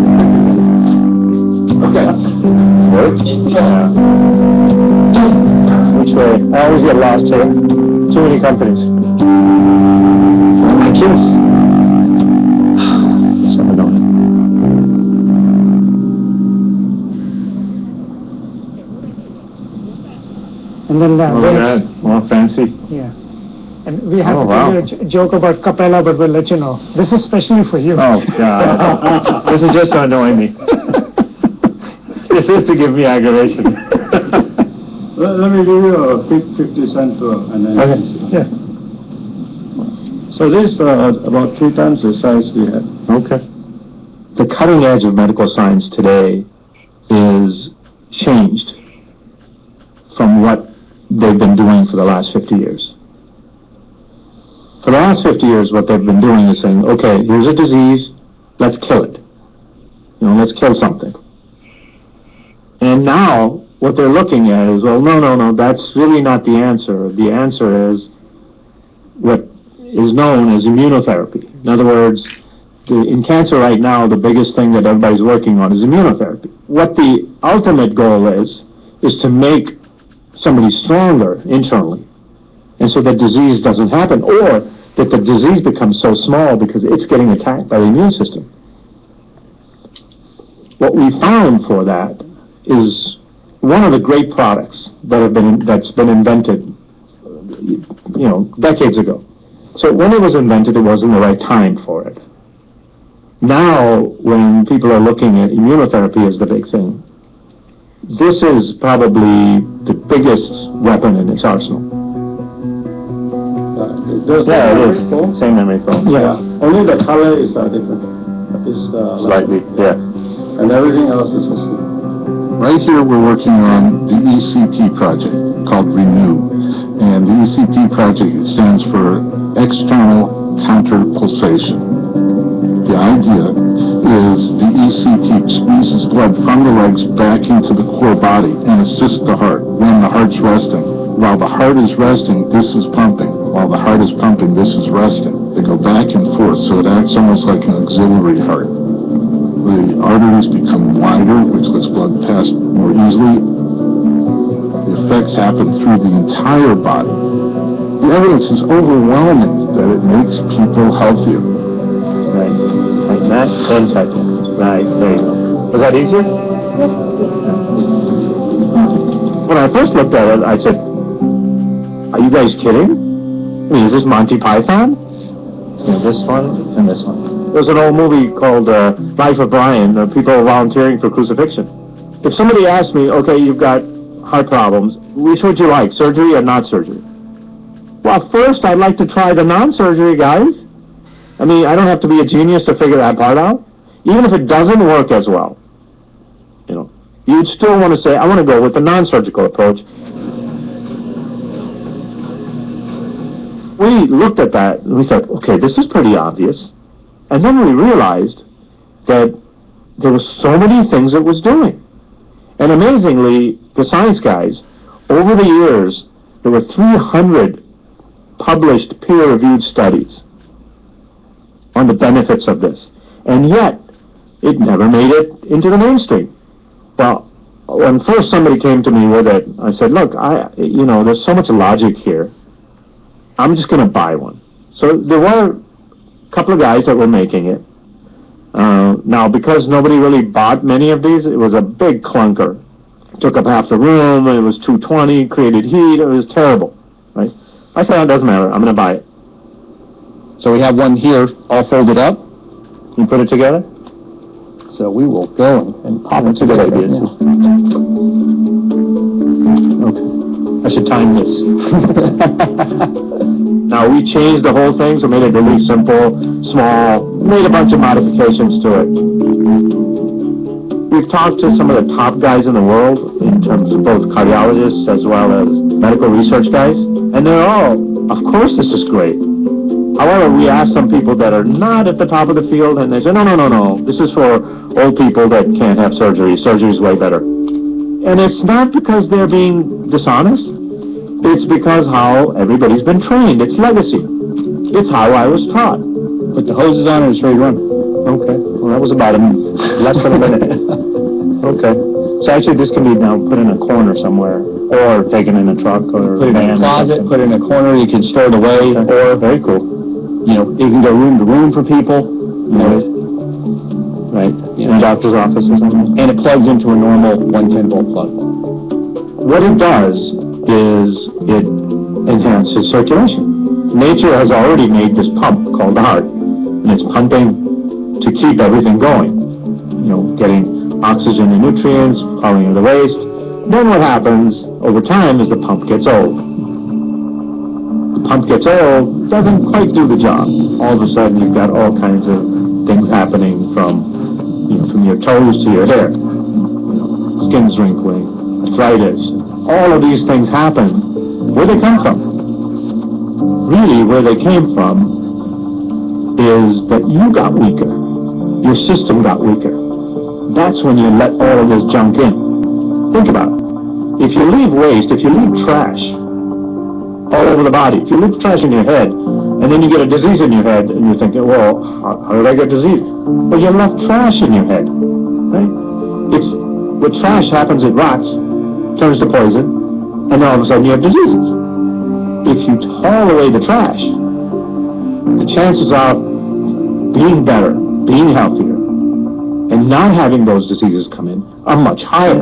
Okay. Work? Yeah. Which way? I always get lost here. Too many companies. My kids. So annoying. And then that more fancy. Yeah. And we have to wow. tell you a joke about Capella, but we'll let you know. This is specially for you. Oh, God. This is just to annoy me. This is to give me aggravation. Let me give you a 50-cent analysis. Okay. Yeah. So this is about 3 times the size we had. Okay. The cutting edge of medical science today is changed from what they've been doing for the last 50 years. For the last 50 years, what they've been doing is saying, okay, here's a disease, let's kill it. You know, let's kill something. And now, what they're looking at is, well, no, that's really not the answer. The answer is what is known as immunotherapy. In other words, in cancer right now, the biggest thing that everybody's working on is immunotherapy. What the ultimate goal is to make somebody stronger internally, and so that disease doesn't happen, or that the disease becomes so small because it's getting attacked by the immune system. what we found for that is one of the great products that's been invented, decades ago. So when it was invented, it wasn't the right time for it. Now, when people are looking at immunotherapy as the big thing, this is probably the biggest weapon in its arsenal. Yeah, it is. Same memory foam. Yeah, only the color is different. It's Slightly, yeah. And everything else is the same. Right here we're working on the ECP project called Renew. And the ECP project stands for External Counter Pulsation. The idea is the ECP squeezes blood from the legs back into the core body and assists the heart when the heart's resting. While the heart is resting, this is pumping. While the heart is pumping, this is resting. They go back and forth, so it acts almost like an auxiliary heart. The arteries become wider, which lets blood pass more easily. The effects happen through the entire body. The evidence is overwhelming that it makes people healthier. Right. Like that and type 1. Right. There you go. Was that easier? When I first looked at it, I said, are you guys kidding? I mean, is this Monty Python? This one and this one. There's an old movie called Life of Brian, people volunteering for crucifixion. If somebody asked me, okay, you've got heart problems, which would you like, surgery or not surgery? Well, first I'd like to try the non-surgery, guys. I mean, I don't have to be a genius to figure that part out. Even if it doesn't work as well, you'd still want to say, I want to go with the non-surgical approach. We looked at that and we thought, okay, this is pretty obvious. And then we realized that there were so many things it was doing. And amazingly, the science guys, over the years, there were 300 published peer-reviewed studies on the benefits of this. And yet, it never made it into the mainstream. Well, when first somebody came to me with it, I said, look, there's so much logic here. I'm just going to buy one. So there were a couple of guys that were making it. Now, because nobody really bought many of these, it was a big clunker. It took up half the room, and it was 220, created heat, it was terrible, right? I said, it doesn't matter, I'm going to buy it. So we have one here all folded up. You put it together? So we will go and pop it together. That's a good idea. Okay. I should time this. Now, we changed the whole thing, so made it really simple, small, made a bunch of modifications to it. We've talked to some of the top guys in the world, in terms of both cardiologists as well as medical research guys, and they're all, of course this is great. However, we asked some people that are not at the top of the field, and they said, no, this is for old people that can't have surgery. Surgery's way better. And it's not because they're being dishonest. It's because how everybody's been trained. It's legacy. It's how I was taught. Put the hoses on and it's ready to run. Okay. Well, that was about less than a minute. Okay. So actually this can be now put in a corner somewhere, or taken in a truck, or put it in a closet, put it in a corner, you can store it away, or very cool. You can go room to room for people, right? In a doctor's office or something. And it plugs into a normal 110 volt plug. What it does is it enhances circulation. Nature has already made this pump called the heart, and it's pumping to keep everything going. Getting oxygen and nutrients, powering the waste. Then what happens over time is the pump gets old. The pump gets old, doesn't quite do the job. All of a sudden you've got all kinds of things happening from your toes to your hair. Skin's wrinkling, arthritis. All of these things happen. Where they come from? Really, where they came from is that you got weaker. Your system got weaker. That's when you let all of this junk in. Think about it. If you leave waste, if you leave trash all over the body, if you leave trash in your head, and then you get a disease in your head, and you're thinking, well, how did I get disease? Well, you left trash in your head, right? With trash happens, it rots, turns to poison, and all of a sudden you have diseases. If you haul away the trash, the chances of being better, being healthier, and not having those diseases come in are much higher.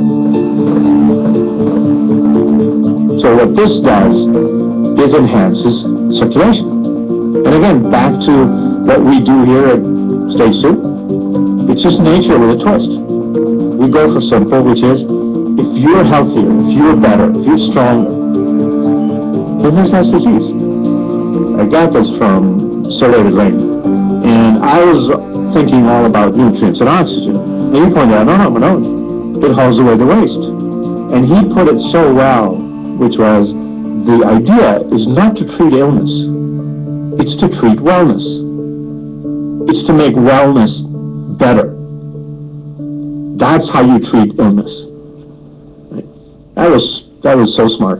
So what this does is enhances circulation. And again, back to what we do here at Stage 2, it's just nature with a twist. We go for simple, which is, if you're healthier, if you're better, if you're stronger, then there's less disease. I got this from Sir David Lane, and I was thinking all about nutrients and oxygen. And he pointed out, no, it hauls away the waste. And he put it so well, which was, the idea is not to treat illness, it's to treat wellness. It's to make wellness better. That's how you treat illness. That was so smart.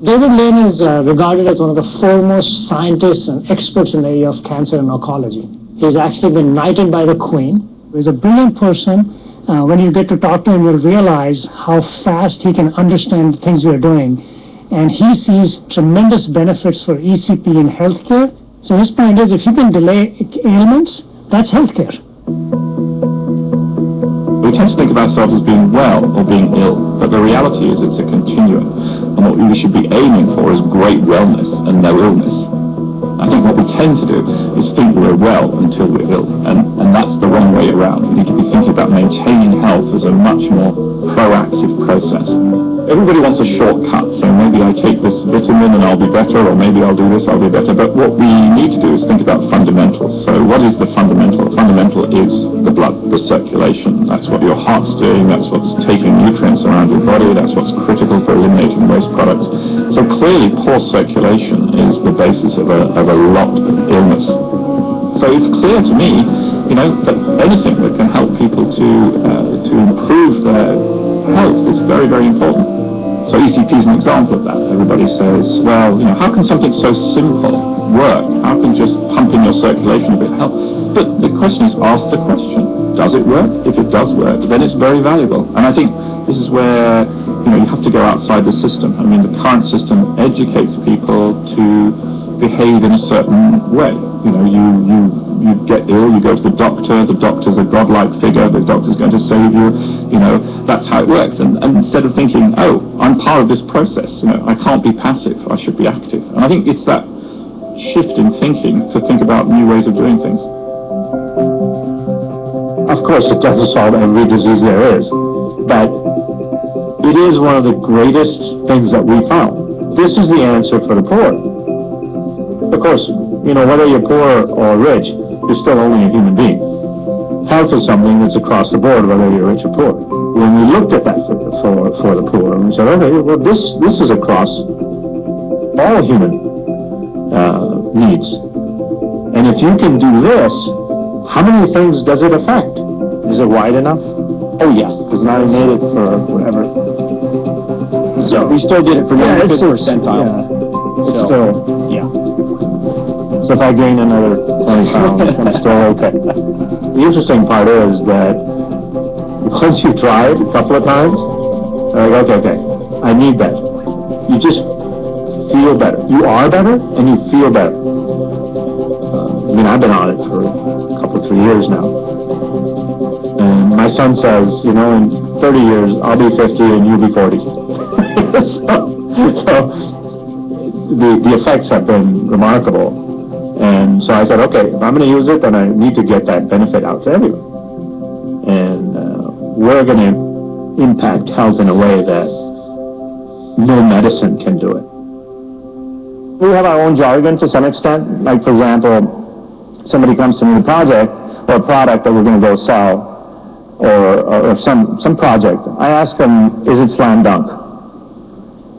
David Lane is regarded as one of the foremost scientists and experts in the area of cancer and oncology. He's actually been knighted by the Queen. He's a brilliant person. When you get to talk to him, you'll realize how fast he can understand the things we are doing. And he sees tremendous benefits for ECP in healthcare. So his point is, if you can delay ailments, that's healthcare. We tend to think of ourselves as being well or being ill, but the reality is it's a continuum. And what we should be aiming for is great wellness and no illness. I think what we tend to do is think we're well until we're ill, and that's the wrong way around. We need to be thinking about maintaining health as a much more proactive process. Everybody wants a shortcut, so maybe I take this vitamin and I'll be better, or maybe I'll do this, I'll be better. But what we need to do is think about fundamentals. So what is the fundamental? The fundamental is the blood, the circulation. That's what your heart's doing, that's what's taking nutrients around your body, that's what's critical for eliminating waste products. So clearly poor circulation is the basis of a lot of illness. So it's clear to me, that anything that can help people to improve their health is very, very important. So ECP is an example of that. Everybody says, well, how can something so simple work? How can just pumping your circulation a bit help? But the question is, ask the question. Does it work? If it does work, then it's very valuable. And I think this is where, you have to go outside the system. I mean, the current system educates people to behave in a certain way. You get ill, you go to the doctor's a godlike figure, the doctor's going to save you, that's how it works. And instead of thinking, oh, I'm part of this process, I can't be passive, I should be active. And I think it's that shift in thinking to think about new ways of doing things. Of course, it doesn't solve every disease there is, but it is one of the greatest things that we found. This is the answer for the poor. Of course, whether you're poor or rich, you're still only a human being. Health is something that's across the board, whether you're rich or poor. When we looked at that for the poor, and we said, okay, well, this is across all human needs. And if you can do this, how many things does it affect? Is it wide enough? Oh, yes, because now I made it for whatever. So we still did it for 95th percentile. Yeah, it's still, yeah. So if I gain another 20 pounds, I'm still okay. The interesting part is that once you try it a couple of times, you're like, okay, I need that. You just feel better. You are better, and you feel better. I've been on it for a couple, 3 years now. And my son says, in 30 years, I'll be 50 and you'll be 40. so the effects have been remarkable. And so I said, okay, if I'm going to use it, then I need to get that benefit out to everyone. And we're going to impact health in a way that no medicine can do it. We have our own jargon to some extent. Like, for example, somebody comes to me with a project or a product that we're going to go sell, or some project. I ask them, is it slam dunk?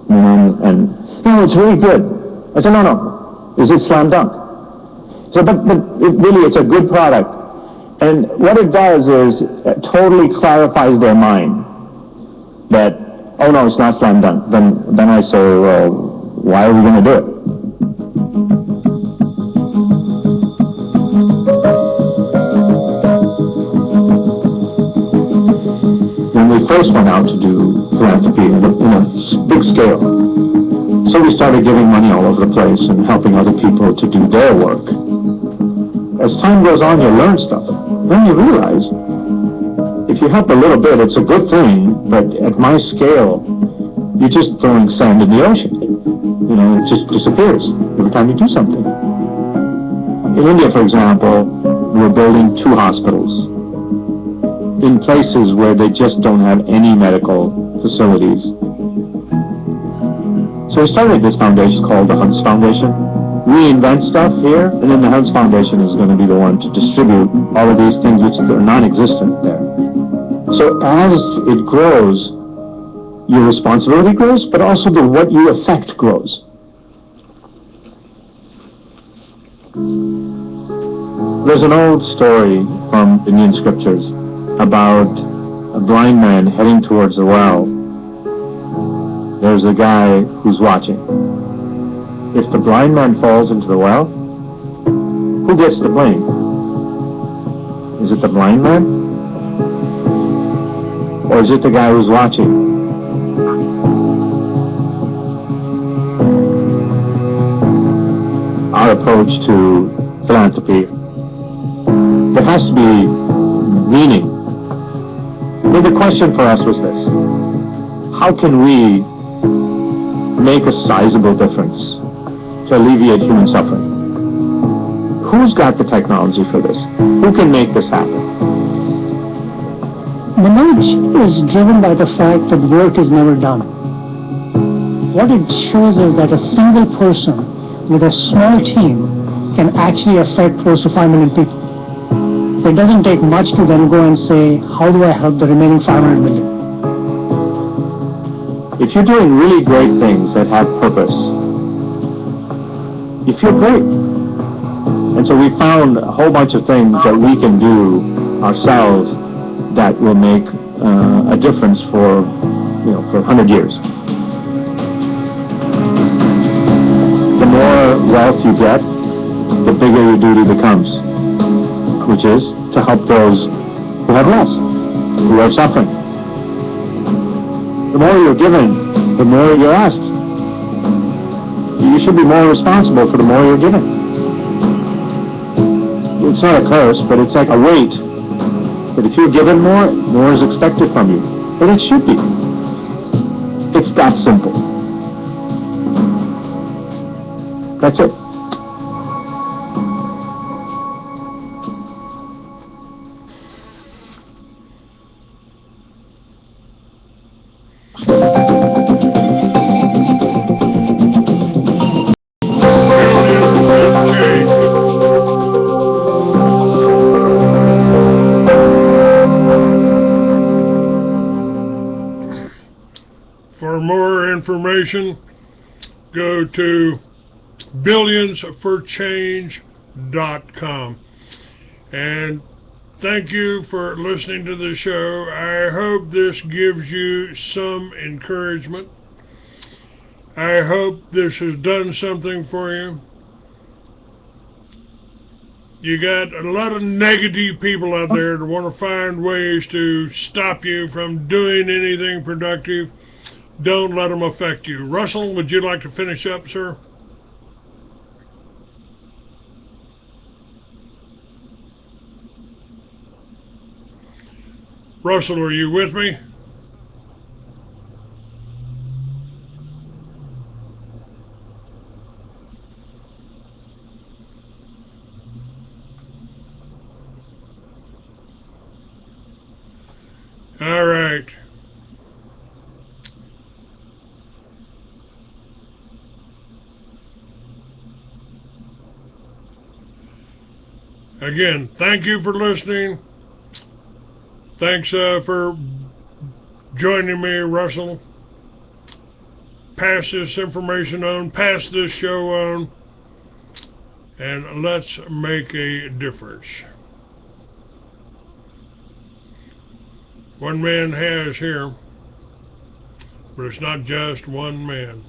And no, it's really good. I said, no, is it slam dunk? So, but it's a good product. And what it does is it totally clarifies their mind that, oh no, it's not slam dunk. Then I say, well, why are we going to do it? When we first went out to do philanthropy in a big scale, so we started giving money all over the place and helping other people to do their work. As time goes on, you learn stuff. then you realize, if you help a little bit, it's a good thing, but at my scale, you're just throwing sand in the ocean. You know, it just disappears every time you do something. In India, for example, we're building 2 hospitals in places where they just don't have any medical facilities. So we started this foundation called the Hunts Foundation. We invent stuff here, and then the Hunts Foundation is going to be the one to distribute all of these things which are non-existent there. So as it grows, your responsibility grows, but also what you affect grows. There's an old story from Indian scriptures about a blind man heading towards a well. There's a guy who's watching. If the blind man falls into the well, who gets the blame? Is it the blind man? Or is it the guy who's watching? Our approach to philanthropy, there has to be meaning. And the question for us was this: how can we make a sizable difference to alleviate human suffering? Who's got the technology for this? Who can make this happen? Manoj is driven by the fact that work is never done. What it shows is that a single person with a small team can actually affect close to 5 million people. So it doesn't take much to then go and say, how do I help the remaining 500 million? If you're doing really great things that have purpose, you feel great. And so we found a whole bunch of things that we can do ourselves that will make a difference for 100 years. The more wealth you get, the bigger your duty becomes, which is to help those who have less, who are suffering. The more you're given, the more you're asked. You should be more responsible for the more you're given. It's not a curse, but it's like a weight. But if you're given more, more is expected from you. But it should be. It's that simple. That's it. For more information, go to billionsforchange.com. And thank you for listening to the show. I hope this gives you some encouragement. I hope this has done something for you. You got a lot of negative people out there that want to find ways to stop you from doing anything productive. Don't let them affect you. Russell, would you like to finish up, sir? Russell, are you with me? All right. Again, thank you for listening. Thanks for joining me, Russell. Pass this information on, pass this show on, and let's make a difference. One man has here, but it's not just one man.